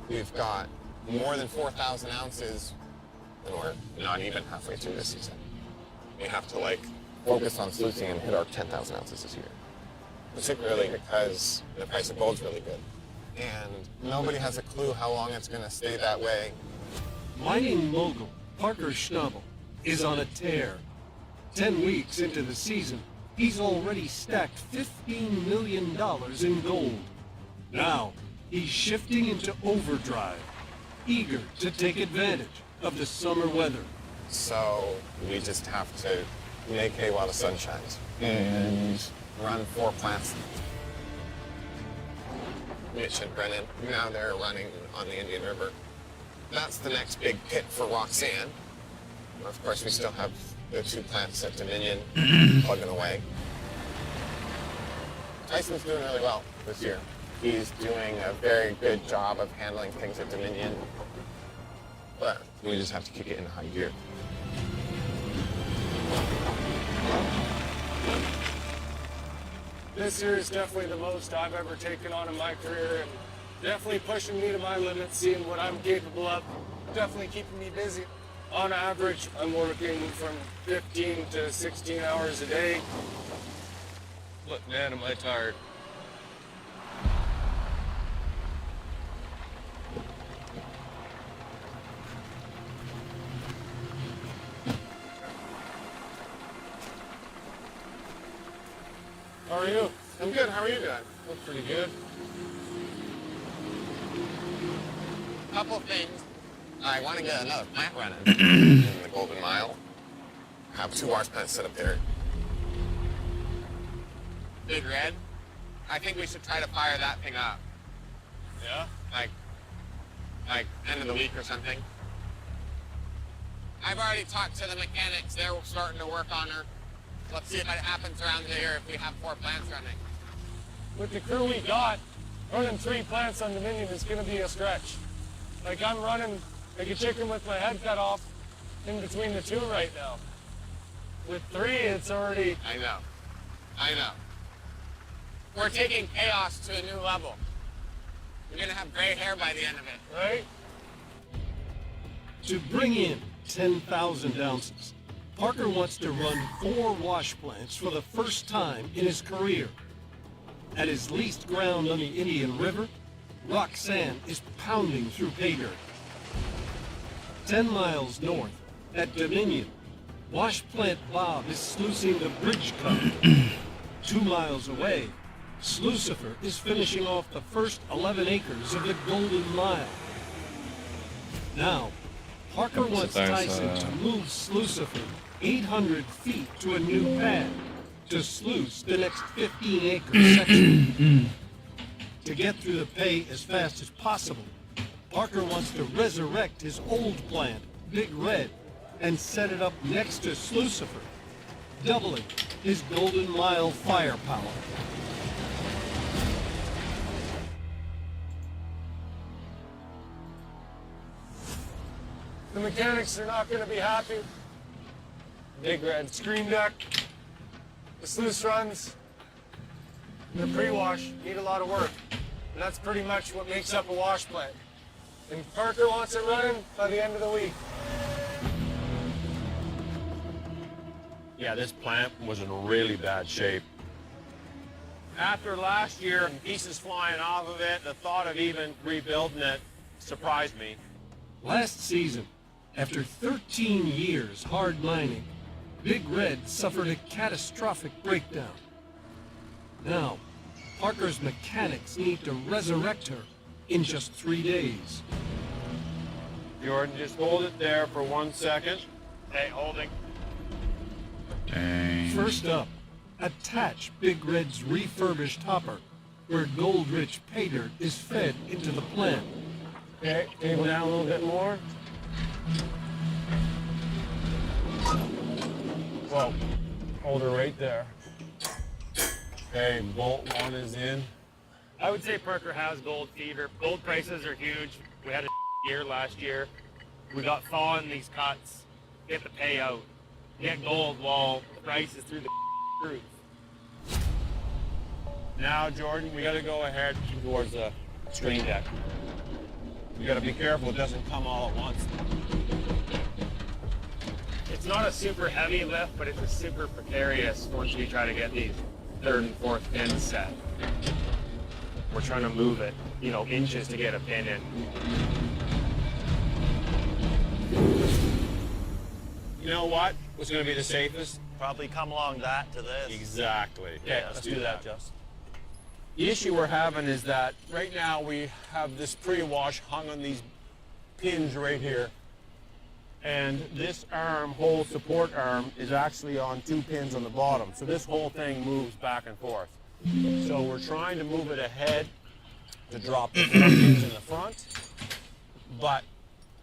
Q: We've got more than 4,000 ounces, and we're not even halfway through this season. We have to focus on sluicing and hit our 10,000 ounces this year. Particularly because the price of gold's really good. And nobody has a clue how long it's going to stay that way.
K: Mining mogul Parker Schnabel is on a tear. 10 weeks into the season, he's already stacked $15 million in gold. Now, he's shifting into overdrive, eager to take advantage of the summer weather.
Q: So we just have to make hay while the sun shines and run 4 plants. Mitch and Brennan, now they're running on the Indian River. That's the next big pit for Roxanne. Of course, we still have the 2 plants at Dominion plugging away. Tyson's doing really well this year. He's doing a very good job of handling things at Dominion, but we just have to kick it into high gear.
O: This year is definitely the most I've ever taken on in my career, and definitely pushing me to my limits, seeing what I'm capable of. Definitely keeping me busy. On average, I'm working from 15 to 16 hours a day. Look, man, am I tired. How are you?
Q: I'm good. How are you doing?
O: Look pretty good.
Q: Couple things. I want to get another plant running in the Golden Mile. Have 2 wash plants set up there. Big Red I think we should try to fire that thing up.
O: Yeah?
Q: Like end of the week or something. I've already talked to the mechanics. They're starting to work on her. Let's see if it happens around here if we have 4 plants running.
O: With the crew we got, running 3 plants on Dominion is going to be a stretch. Like, I'm running like a chicken with my head cut off in between the 2 right now. With 3, it's already...
Q: I know. We're taking chaos to a new level. We're going to have gray hair by the end of it.
O: Right?
K: To bring in 10,000 ounces, Parker wants to run 4 wash plants for the first time in his career. At his leased ground on the Indian River, Roxanne is pounding through pay dirt. 10 miles north, at Dominion, Wash Plant Bob is sluicing the bridge cover. 2 miles away, Slucifer is finishing off the first 11 acres of the Golden Mile. Now, Parker wants Tyson to move Slucifer 800 feet to a new pad to sluice the next 15-acre section. To get through the pay as fast as possible, Parker wants to resurrect his old plant, Big Red, and set it up next to Slucifer, doubling his Golden Mile firepower.
O: The mechanics are not going to be happy. Big Red screen deck, the sluice runs, and the pre-wash need a lot of work. And that's pretty much what makes up a wash plant. And Parker wants it running by the end of the week.
T: Yeah, this plant was in really bad shape. After last year, and pieces flying off of it, the thought of even rebuilding it surprised me.
K: Last season, after 13 years hard mining, Big Red suffered a catastrophic breakdown. Now, Parker's mechanics need to resurrect her in just 3 days.
T: Jordan, just hold it there for 1 second. Okay, holding.
A: Dang.
K: First up, attach Big Red's refurbished hopper, where gold-rich pay dirt is fed into the plant.
O: Okay, table down a little bit more. Whoa, hold her right there.
T: Okay, bolt 1 is in.
U: I would say Parker has gold fever. Gold prices are huge. We had a year last year. We got thaw in these cuts. Get the payout. Get gold while the price is through the roof.
T: Now, Jordan, we gotta go ahead towards the screen deck. We gotta be careful it doesn't come all at once.
U: It's not a super heavy lift, but it's a super precarious once we try to get these 3rd and 4th pins set. We're trying to move it, inches to get a pin in.
T: You know what? What's gonna be the safest?
V: Probably come along that to this.
T: Exactly.
V: Okay, let's do that, Justin.
T: The issue we're having is that right now we have this pre-wash hung on these pins right here. And this arm, whole support arm, is actually on 2 pins on the bottom. So this whole thing moves back and forth. So we're trying to move it ahead to drop the pins in the front. But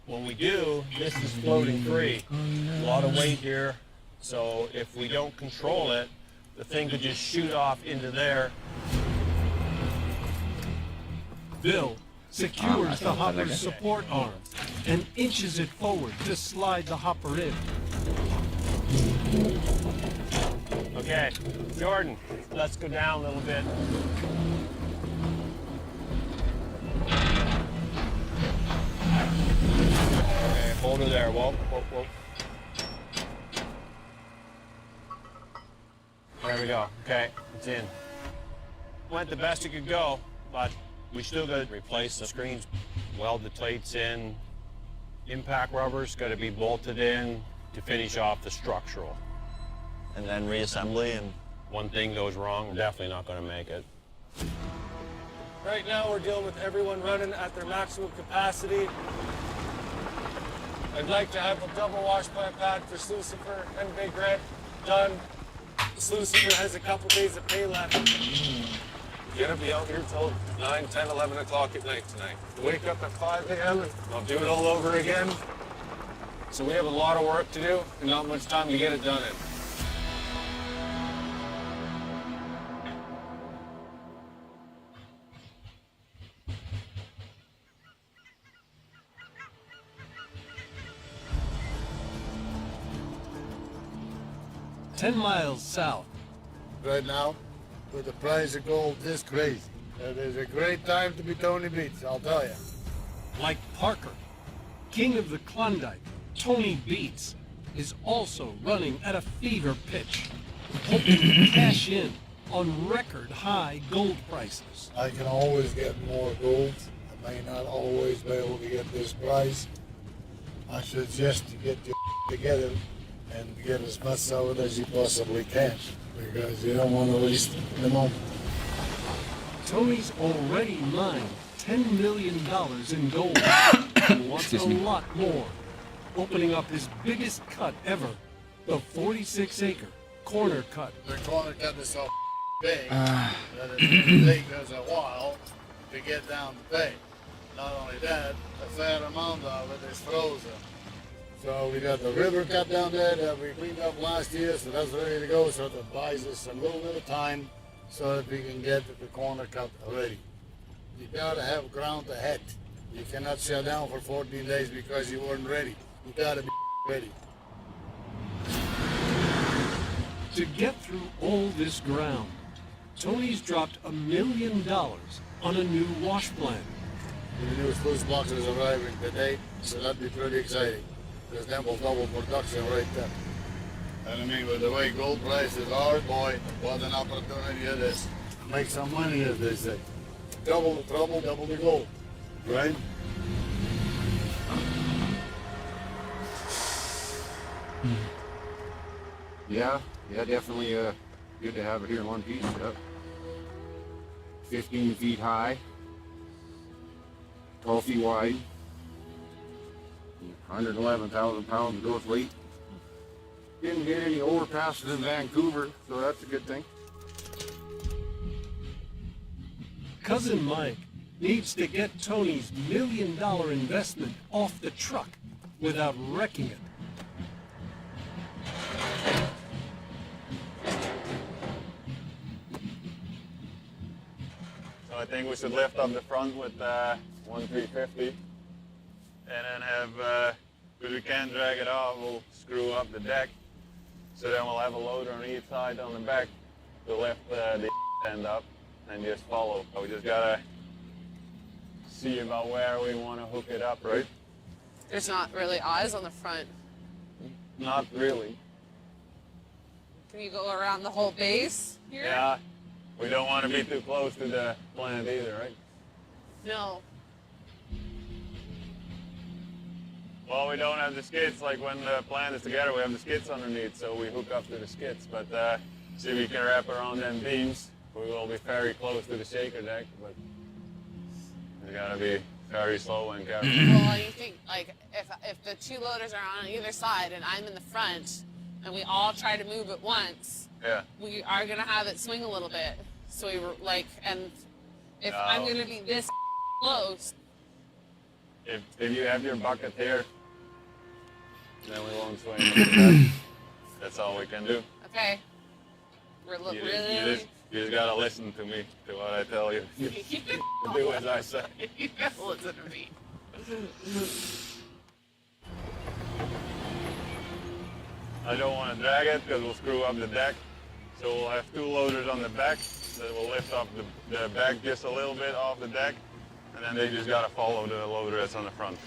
T: when we do, this is floating free. A lot of weight here. So if we don't control it, the thing could just shoot off into there.
K: Bill secures the hopper's support arm and inches it forward to slide the hopper in.
T: Okay, Jordan, let's go down a little bit. Okay, hold her there. Whoa, whoa, whoa. There we go. Okay, it's in. Went the best it could go, but we still got to replace the screens, weld the plates in. Impact rubber's got to be bolted in to finish off the structural.
V: And then reassembly, and
T: one thing goes wrong, we're definitely not going to make it.
O: Right now we're dealing with everyone running at their maximum capacity. I'd like to have a double wash plant pad for Slucifer and Big Red done. Slucifer has a couple days of pay left. gonna be out here till 9, 10, 11 o'clock at night tonight. Wake up at 5 a.m. and I'll do it all over again. So we have a lot of work to do and not much time to get it done in.
C: "10 miles south. Right now, with the price of gold this crazy, it is a great time to be Tony Beats, I'll tell you. Like Parker, king of the Klondike, Tony Beats is also running at a fever pitch, hoping to cash in on record high gold prices. I can always get more gold. I may not always be able to get this price. I suggest you get your together and get as much out of it as you possibly can, because you don't want to waste the moment." Tony's already mined $10 million in gold and wants a lot more, opening up his biggest cut ever, the 46-acre corner cut. The corner cut is so big that it takes us a while to get down to pay. Not only that, a fair amount of it is frozen. So we got the river cut down there that we cleaned up last year, so that's ready to go. So that buys us a little bit of time so that we can get the corner cut ready. You gotta have ground ahead. You cannot shut down for 14 days because you weren't ready. You gotta be ready. To get through all this ground, Tony's dropped $1 million on a new wash plant. The new sluice box is arriving today, so that'd be pretty exciting, because then we'll double production right there. And I mean, with the way gold prices are, boy, what an opportunity it is. Make some money, as they say. Double the trouble, double the gold, right?
H: Yeah, definitely good to have it here in one piece. Yep. 15 feet high, 12 feet wide, 111,000 pounds gross weight. Didn't get any overpasses in Vancouver, so that's a good thing.
C: Cousin Mike needs to get Tony's $1 million investment off the truck without wrecking it.
P: So I think we should lift up the front with 1,350, and then have, because we can't drag it off, we'll screw up the deck. So then we'll have a loader on each side on the back to lift the end up and just follow. We just gotta see about where we want to hook it up, right?
M: There's not really eyes on the front.
P: Not really.
M: Can you go around the whole base here?
P: Yeah. We don't want to be too close to the plant either, right?
M: No.
P: Well, we don't have the skids. Like when the plant is together, we have the skids underneath, so we hook up to the skids. But see if we can wrap around them beams. We will be very close to the shaker deck, but we gotta be very slow and careful.
M: Well, you think, like, if the two loaders are on either side and I'm in the front, and we all try to move at once,
P: yeah,
M: we are gonna have it swing a little bit. So we were like, and if I'm gonna be this close.
P: If you have your bucket here, then we won't swing. That's all we can do.
M: Okay.
P: You just gotta listen to me, to what I tell you. You do as I say.
M: You gotta listen to me.
P: I don't want to drag it because we'll screw up the deck. So we'll have two loaders on the back that will lift up the back just a little bit off the deck, and then they just gotta follow the loader that's on the front.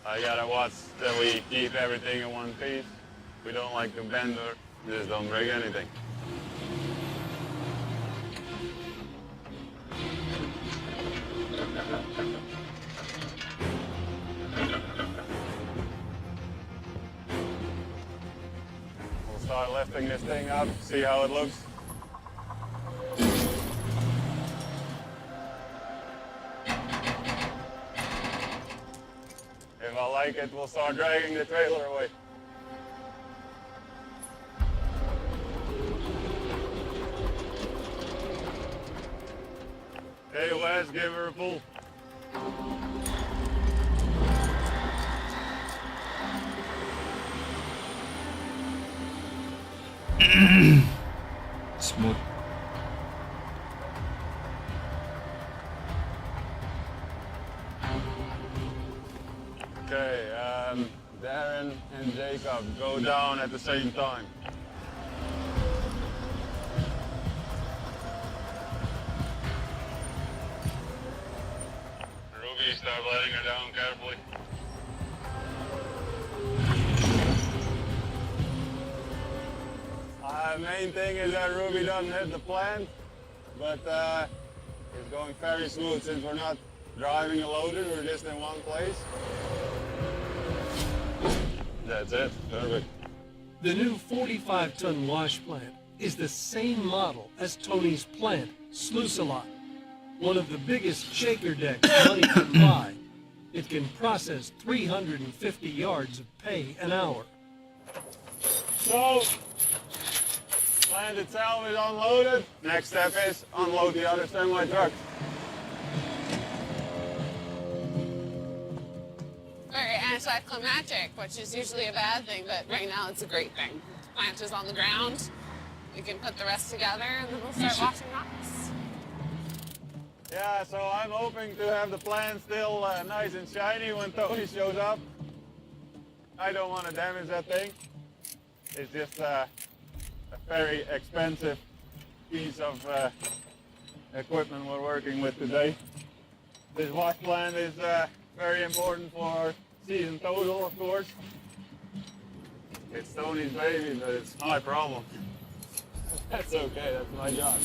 P: I gotta watch that we keep everything in one piece. We don't like to bend or just don't break anything. We'll start lifting this thing up, see how it looks. If I like it, we'll start dragging the trailer away. Hey Wes, give her a pull.
A: Smooth.
P: Okay, Darren and Jacob go down at the same time. Ruby, start letting her down carefully. Main thing is that Ruby doesn't hit the plant, but it's going very smooth since we're not driving a loader, we're just in one place. That's it, perfect.
K: The new 45-ton wash plant is the same model as Tony's plant, Sluice-A-Lot, one of the biggest shaker decks money can buy. It can process 350 yards of pay an hour.
P: So, plant itself is unloaded. Next step is unload the other semi truck.
M: Very anticlimactic, which is usually a bad thing, but right now it's a great thing. The plant is on the ground. We can put the rest together and then we'll start washing rocks.
P: Yeah, so I'm hoping to have the plant still nice and shiny when Tony shows up. I don't want to damage that thing. It's just a very expensive piece of equipment we're working with today. This wash plant is very important for our season total, of course. It's Tony's baby, but it's my problem. That's okay, that's my job.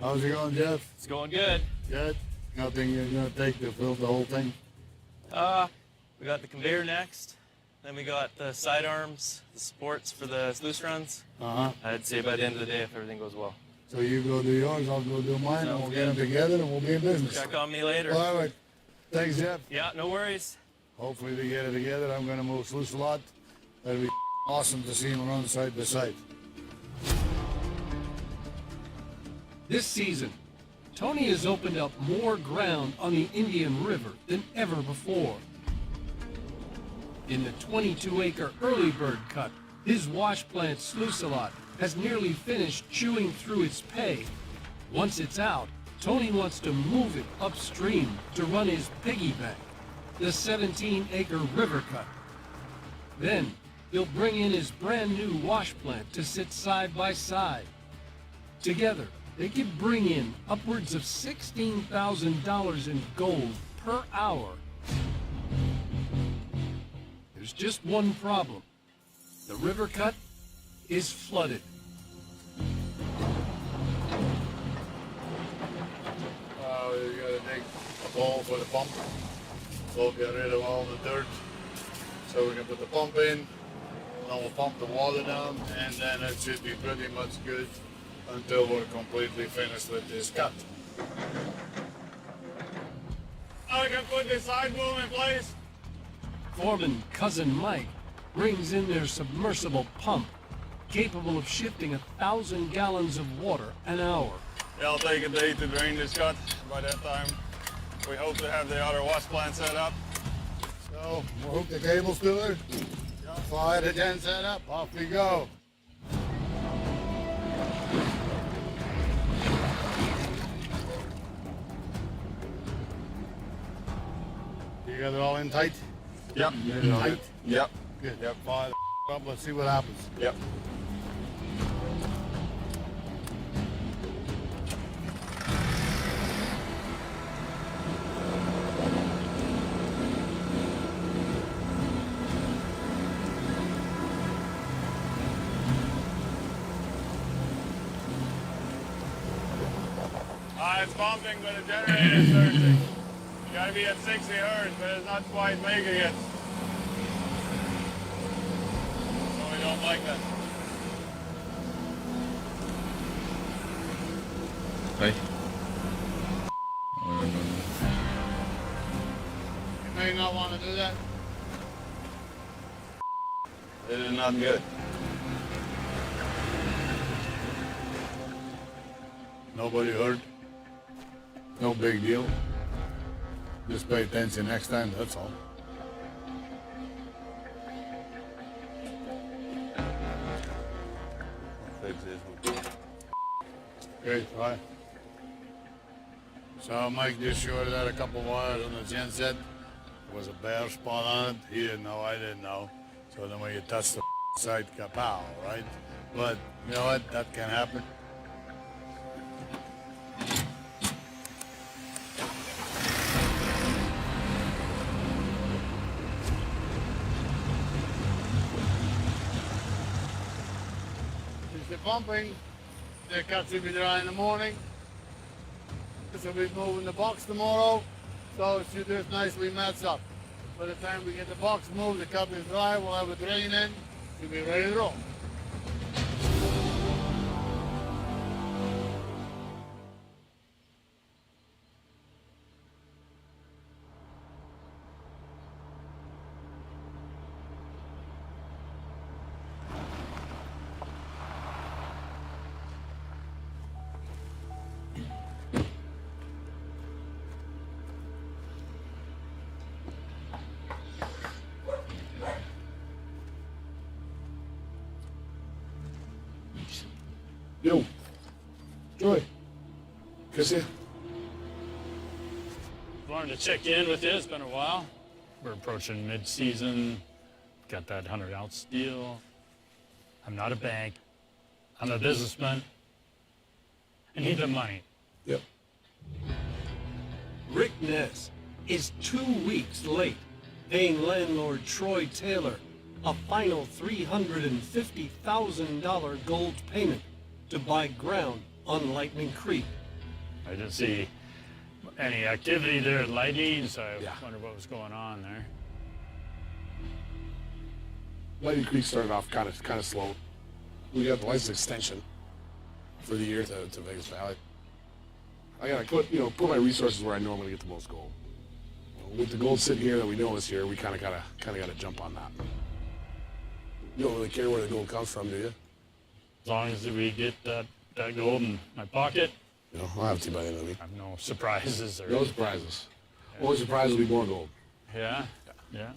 N: How's it going, Jeff?
B: It's going good.
N: Good? Nothing you're gonna take to fill the whole thing?
B: We got the conveyor next. Then we got the side arms, the supports for the sluice runs.
N: Uh-huh.
B: I'd say by the end of the day, if everything goes well.
N: So you go do yours, I'll go do mine, and we'll get them together, and we'll be in business.
B: Check on me later.
N: All right. Thanks, Jeff.
B: Yeah, no worries.
N: Hopefully we get it together. I'm gonna move Sluice-A-Lot. That'll be awesome to see him run side by side.
K: This season, Tony has opened up more ground on the Indian River than ever before. In the 22-acre early bird cut, his wash plant Sluice-A-Lot has nearly finished chewing through its pay. Once it's out, Tony wants to move it upstream to run his piggy bank, the 17-acre river cut. Then, he'll bring in his brand new wash plant to sit side by side. Together, they could bring in upwards of $16,000 in gold per hour. There's just one problem. The river cut is flooded.
N: You gotta dig a hole for the pump. We'll get rid of all the dirt so we can put the pump in. And then we'll pump the water down, and then it should be pretty much good until we're completely finished with this cut.
P: Now we can put this side boom in place.
K: Foreman Cousin Mike brings in their submersible pump, capable of shifting 1,000 gallons of water an hour.
P: It'll take a day to drain this cut. By that time, we hope to have the other wash plant set up.
N: So we'll hook the cables to it. Fire the gen set up. Off we go. You got it all in tight?
P: Yep.
N: Tight?
P: Yep.
N: Good. Yep. Fire the up. Let's see what happens.
P: Yep. It's pumping, but the generator is surging. You gotta be at 60 hertz, but it's not quite making it. So we don't like that.
A: Ay.
N: You may not want to do that?
P: It is not good.
N: Nobody hurt. No big deal. Just pay attention next time, that's all. Great, right. So Mike just shorted out a couple wires on the genset. There was a bare spot on it. He didn't know, I didn't know. So then when you touch the side, kapow, right? But you know what? That can happen. Since the pumping, the cuts will be dry in the morning. So we'll be moving the box tomorrow, so it should just nicely match up. By the time we get the box moved, the cup is dry, we'll have a drain in, we'll be ready to roll.
E: Yo, Joy, good see you.
I: Wanted to check in with you. It's been a while. We're approaching mid-season. Got that 100-ounce deal. I'm not a bank. I'm a businessman. I need the money.
E: Yep.
K: Rick Ness is 2 weeks late paying landlord Troy Taylor a final $350,000 gold payment to buy ground on Lightning Creek.
I: I didn't see any activity there at Lightning, so I wonder what was going on there.
E: Lightning Creek started off kind of slow. We got the license extension for the year to Vegas Valley. I gotta put my resources where I normally get the most gold. With the gold sitting here that we know is here, we kind of gotta jump on that. You don't really care where the gold comes from, do you?
I: As long as we get that gold in my pocket.
E: I'll have it to you by the end of the week.
I: I have no surprises. Or
E: No surprises. Only surprise will be more gold.
I: Yeah? Yeah.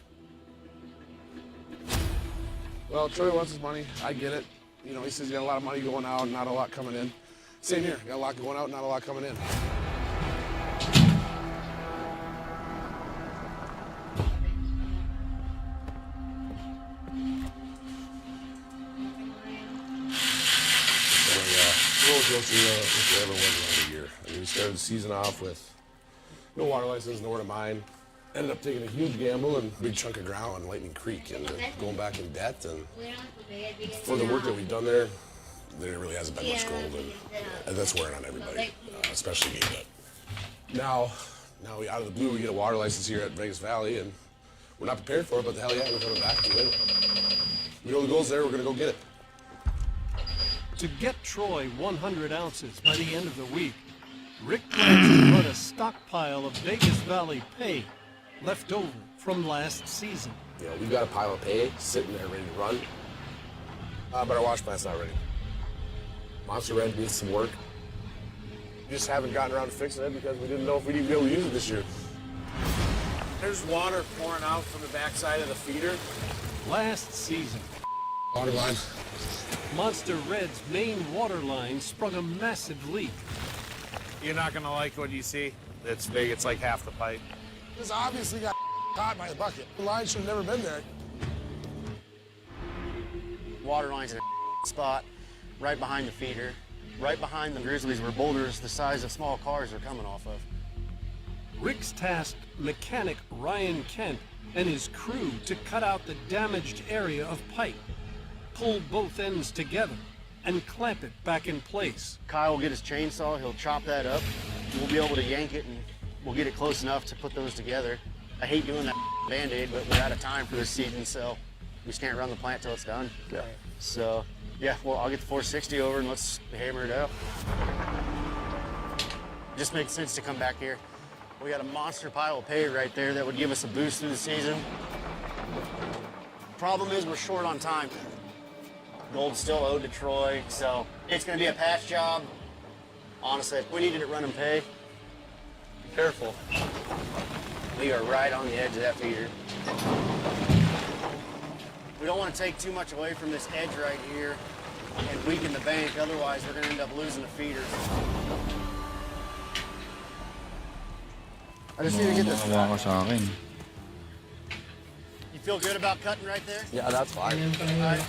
E: Well, Troy wants his money. I get it. He says he got a lot of money going out, not a lot coming in. Same here. Got a lot going out, not a lot coming in. We'll go through everyone around the year. I mean, we started the season off with no water license, nowhere to mine. Ended up taking a huge gamble and a big chunk of ground on Lightning Creek and going back in debt. And for the work that we've done there really hasn't been much gold, and that's wearing on everybody, especially me. But now we out of the blue, we get a water license here at Vegas Valley, and we're not prepared for it, but the hell yeah, we're coming back to it. We know the gold's there, we're gonna go get it.
K: To get Troy 100 ounces by the end of the week, Rick plans to run a stockpile of Vegas Valley pay left over from last season.
E: We've got a pile of pay sitting there ready to run, but our wash plant's not ready. Monster Red needs some work. We just haven't gotten around to fixing it because we didn't know if we'd even be able to use it this year.
K: There's water pouring out from the backside of the feeder. Last season,
E: water line.
K: Monster Red's main water line sprung a massive leak.
W: You're not gonna like what you see. It's big, it's like half the pipe.
E: This obviously got caught by the bucket. The line should have never been there.
X: Water line's in a spot right behind the feeder, right behind the grizzlies where boulders the size of small cars are coming off of.
K: Rick's tasked mechanic Ryan Kent and his crew to cut out the damaged area of pipe, pull both ends together, and clamp it back in place.
X: Kyle will get his chainsaw, he'll chop that up, we'll be able to yank it and we'll get it close enough to put those together. I hate doing that Band-Aid, but we're out of time for this season, so we just can't run the plant till it's done. Yeah. So, yeah, well, I'll get the 460 over and let's hammer it out. It just makes sense to come back here. We got a monster pile of pay right there that would give us a boost through the season. Problem is we're short on time. Gold's still owed to Troy, so it's gonna be a patch job. Honestly, if we needed it run and pay, be careful. We are right on the edge of that feeder. We don't want to take too much away from this edge right here and weaken the bank, otherwise we're gonna end up losing the feeders. I just need to get this
A: Makawa ka sa akin.
X: You feel good about cutting right there?
V: Yeah, that's fine.
X: All right.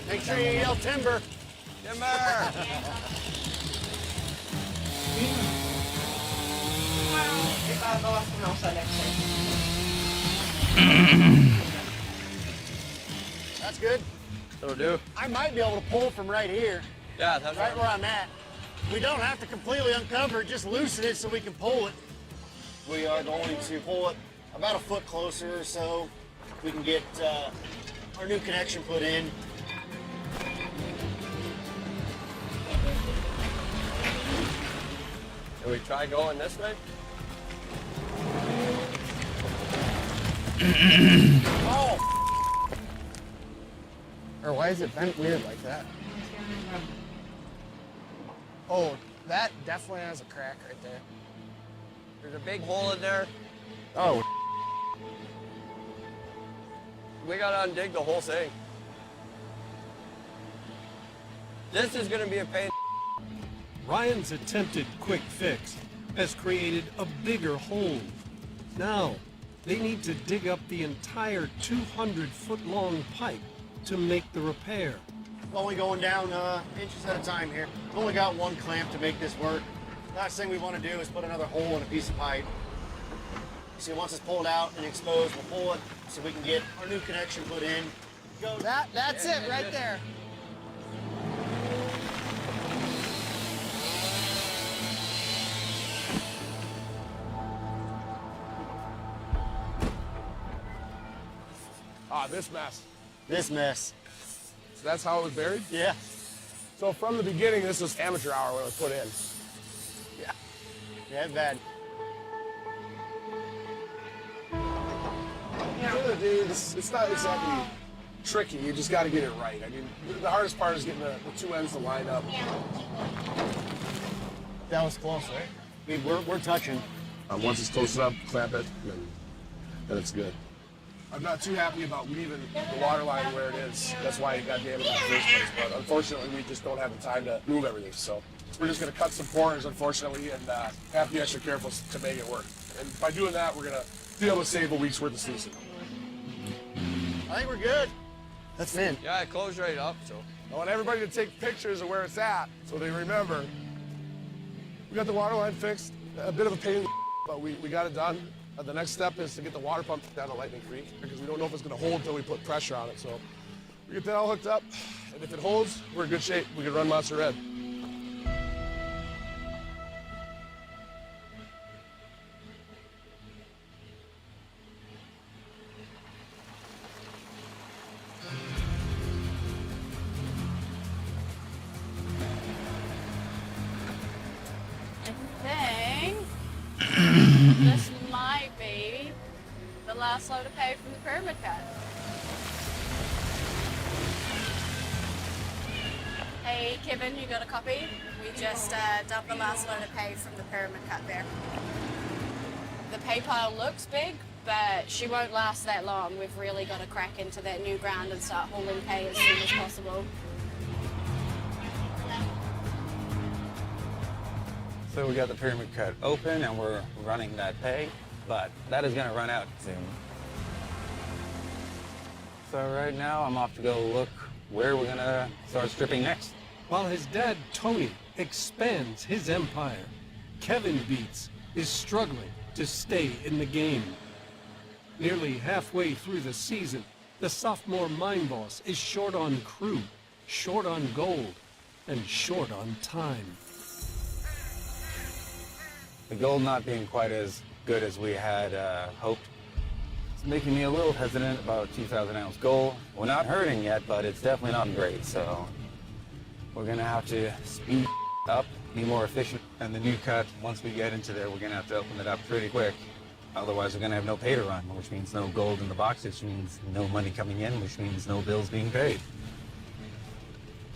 X: Make sure you yell timber.
V: Timber!
X: That's good.
V: That'll do.
X: I might be able to pull from right here.
V: Yeah, that's
X: right where I'm at. We don't have to completely uncover it, just loosen it so we can pull it. We are going to pull it about a foot closer or so. We can get our new connection put in.
V: Can we try going this way?
X: Oh! Or why is it bent weird like that?
O: Oh, that definitely has a crack right there.
V: There's a big hole in there.
X: Oh.
V: We gotta undig the whole thing. This is gonna be a pain.
K: Ryan's attempted quick fix has created a bigger hole. Now, they need to dig up the entire 200-foot-long pipe to make the repair.
X: Only going down inches at a time here. We've only got one clamp to make this work. Last thing we want to do is put another hole in a piece of pipe. See, once it's pulled out and exposed, we'll pull it so we can get our new connection put in. Go.
O: That's it right there.
E: Ah, this mess.
X: This mess.
E: So that's how it was buried?
X: Yeah.
E: So from the beginning, this was amateur hour when it was put in.
X: Yeah. Yeah, bad.
E: At the end of the day, it's not exactly tricky. You just got to get it right. I mean, the hardest part is getting the two ends to line up.
X: That was close, right? I mean, we're touching.
E: Once it's toasted up, clamp it, then it's good. I'm not too happy about leaving the water line where it is. That's why it got damaged in the first place. But unfortunately, we just don't have the time to move everything. So we're just going to cut some corners, unfortunately, and have to be extra careful to make it work. And by doing that, we're going to be able to save a week's worth of sluicing.
X: I think we're good. That's in.
V: Yeah, it closed right up, so.
E: I want everybody to take pictures of where it's at so they remember. We got the water line fixed. A bit of a pain, but we got it done. The next step is to get the water pump down to Lightning Creek because we don't know if it's going to hold until we put pressure on it. So we get that all hooked up, and if it holds, we're in good shape. We can run Monster Red.
M: I think this might be the last load of pay from the pyramid cut. Hey Kevin, you got a copy? We just dumped the last load of pay from the pyramid cut there. The pay pile looks big, but she won't last that long. We've really got to crack into that new ground and start hauling pay as soon as possible.
F: So we got the pyramid cut open and we're running that pay, but that is gonna run out soon. So right now I'm off to go look where we're gonna start stripping next.
K: While his dad, Tony, expands his empire, Kevin Beats is struggling to stay in the game. Nearly halfway through the season, the sophomore mine boss is short on crew, short on gold, and short on time.
F: The gold not being quite as good as we had hoped. It's making me a little hesitant about 2,000 ounce gold. We're not hurting yet, but it's definitely not great, so we're gonna have to speed up, be more efficient. And the new cut, once we get into there, we're gonna have to open it up pretty quick. Otherwise, we're gonna have no pay to run, which means no gold in the box, which means no money coming in, which means no bills being paid.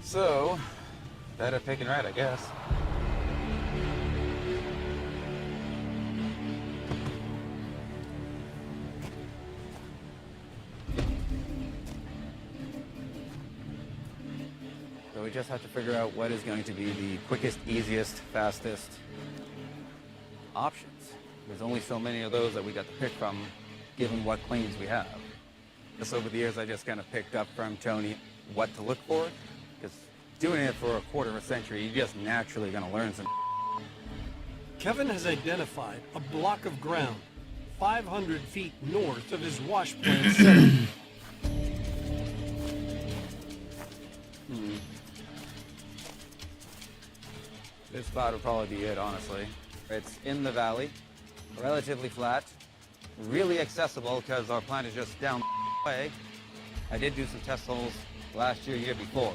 F: So, better pick and ride, I guess. So we just have to figure out what is going to be the quickest, easiest, fastest options. There's only so many of those that we got to pick from, given what claims we have. Just over the years, I just kind of picked up from Tony what to look for, because doing it for a quarter of a century, you're just naturally going to learn some.
K: Kevin has identified a block of ground 500 feet north of his wash plant setup.
F: This spot would probably be it, honestly. It's in the valley, relatively flat, really accessible because our plant is just down the way. I did do some test holes last year, year before,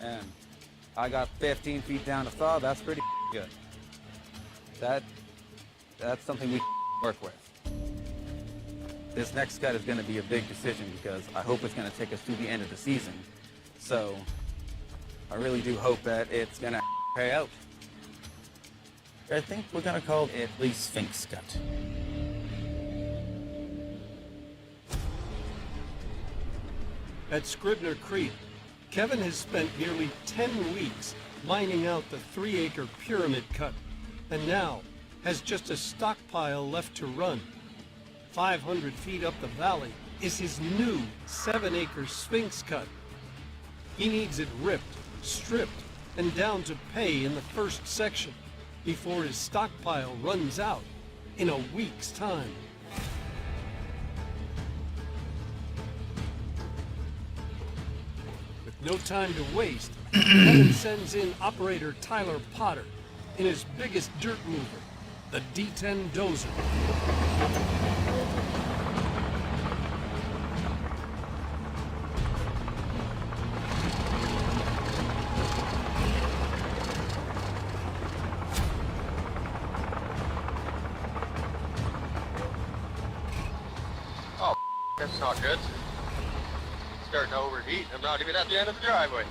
F: and I got 15 feet down to thaw. That's pretty good. That's something we work with. This next cut is going to be a big decision because I hope it's going to take us to the end of the season. So I really do hope that it's going to pay out. I think we're going to call it the Sphinx Cut.
K: At Scribner Creek, Kevin has spent nearly 10 weeks mining out the 3-acre pyramid cut, and now has just a stockpile left to run. 500 feet up the valley is his new 7-acre Sphinx Cut. He needs it ripped, stripped, and down to pay in the first section before his stockpile runs out in a week's time. With no time to waste, Kevin sends in operator Tyler Potter in his biggest dirt mover, the D10 dozer.
W: Oh, that's not good. Starting to overheat. I'm not even at the end of the driveway.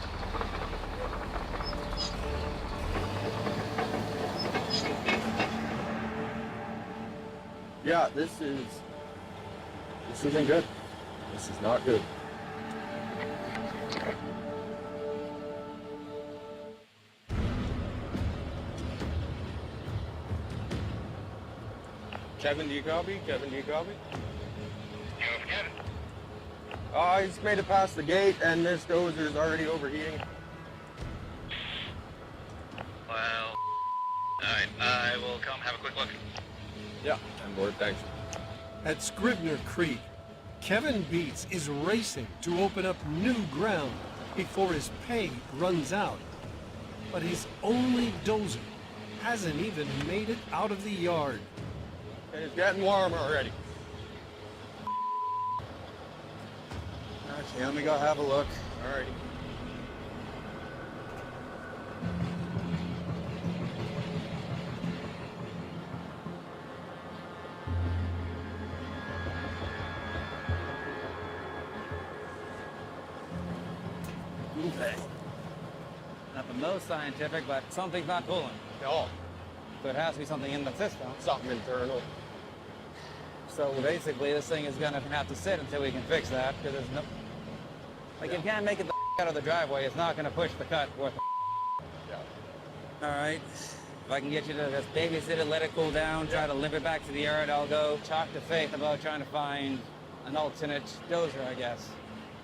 W: Yeah, this isn't good. This is not good. Kevin, do you copy? Kevin, do you copy? He's made it past the gate, and this dozer is already overheating.
G: Well, alright, I will come have a quick look.
W: Yeah, I'm bored, thanks.
K: At Scribner Creek, Kevin Beats is racing to open up new ground before his pay runs out. But his only dozer hasn't even made it out of the yard.
W: And it's getting warmer already. Actually, let me go have a look. Alrighty.
F: Okay. Not the most scientific, but something's not pulling.
W: No.
F: So it has to be something in the system.
W: Something internal.
F: So basically, this thing is gonna have to sit until we can fix that, because there's no... Like, if you can't make it the out of the driveway, it's not gonna push the cut worth the
W: Yeah.
F: All right. If I can get you to just babysit it, let it cool down, try to limp it back to the yard, I'll go talk to Faith about trying to find an alternate dozer, I guess.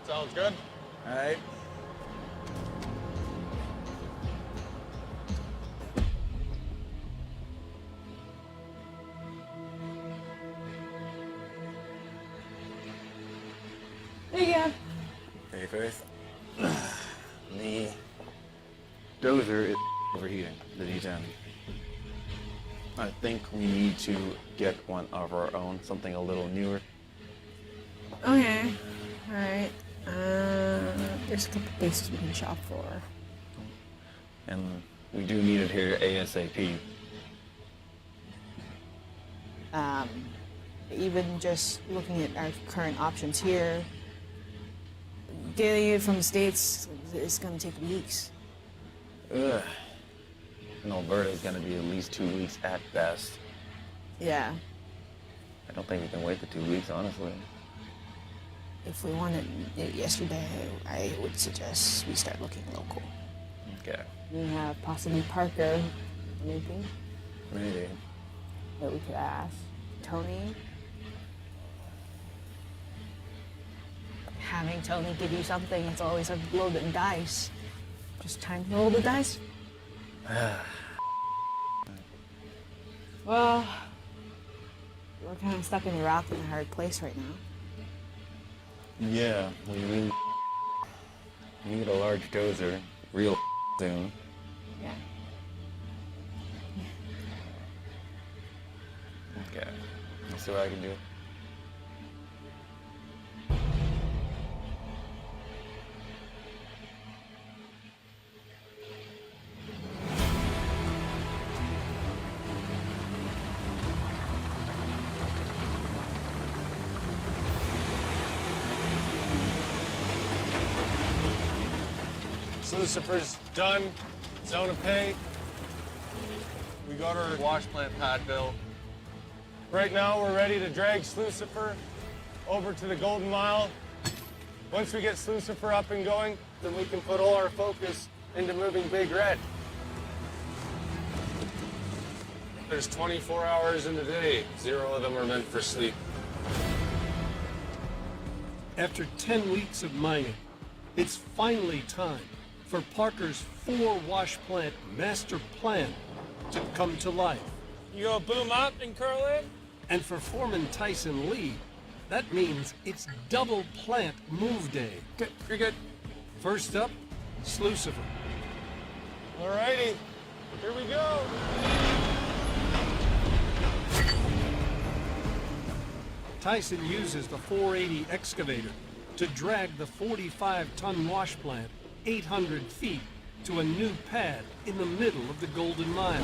W: Sounds good.
F: All right.
M: Yeah.
F: Hey, Faith. The dozer is overheating, the D10. I think we need to get one of our own, something a little newer.
M: Okay. Alright. There's a couple places we can shop for.
F: And We do need it here ASAP.
J: Even just looking at our current options here, getting it from the States is going to take weeks.
F: Ugh. And Alberta is going to be at least 2 weeks at best.
J: Yeah.
F: I don't think we can wait the 2 weeks, honestly.
J: If we wanted it yesterday, I would suggest we start looking local.
F: Okay.
J: We have possibly Parker, maybe,
F: Maybe.
J: that we could ask. Tony. Having Tony give you something, it's always a roll the dice. Just time to roll the dice. Well, we're kind of stuck in a rock and a hard place right now.
F: Yeah, we really need a large dozer real soon.
J: Yeah.
F: Okay. Let's see what I can do.
O: Lucifer's done. Zone of pay. We got our wash plant pad built. Right now, we're ready to drag Lucifer over to the Golden Mile. Once we get Lucifer up and going, then we can put all our focus into moving Big Red. There's 24 hours in the day. 0 of them are meant for sleep.
K: After 10 weeks of mining, it's finally time for Parker's 4-wash plant master plan to come to life.
O: You go boom up and curl in?
K: And for Foreman Tyson Lee, that means it's double plant move day.
O: Good, you're good.
K: First up, Lucifer.
O: Alrighty, here we go.
K: Tyson uses the 480 excavator to drag the 45-ton wash plant 800 feet to a new pad in the middle of the Golden Mile.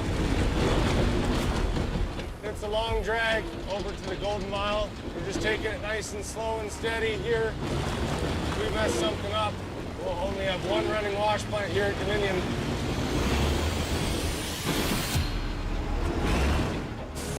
O: It's a long drag over to the Golden Mile. We're just taking it nice and slow and steady here. If we mess something up, we'll only have one running wash plant here at Dominion.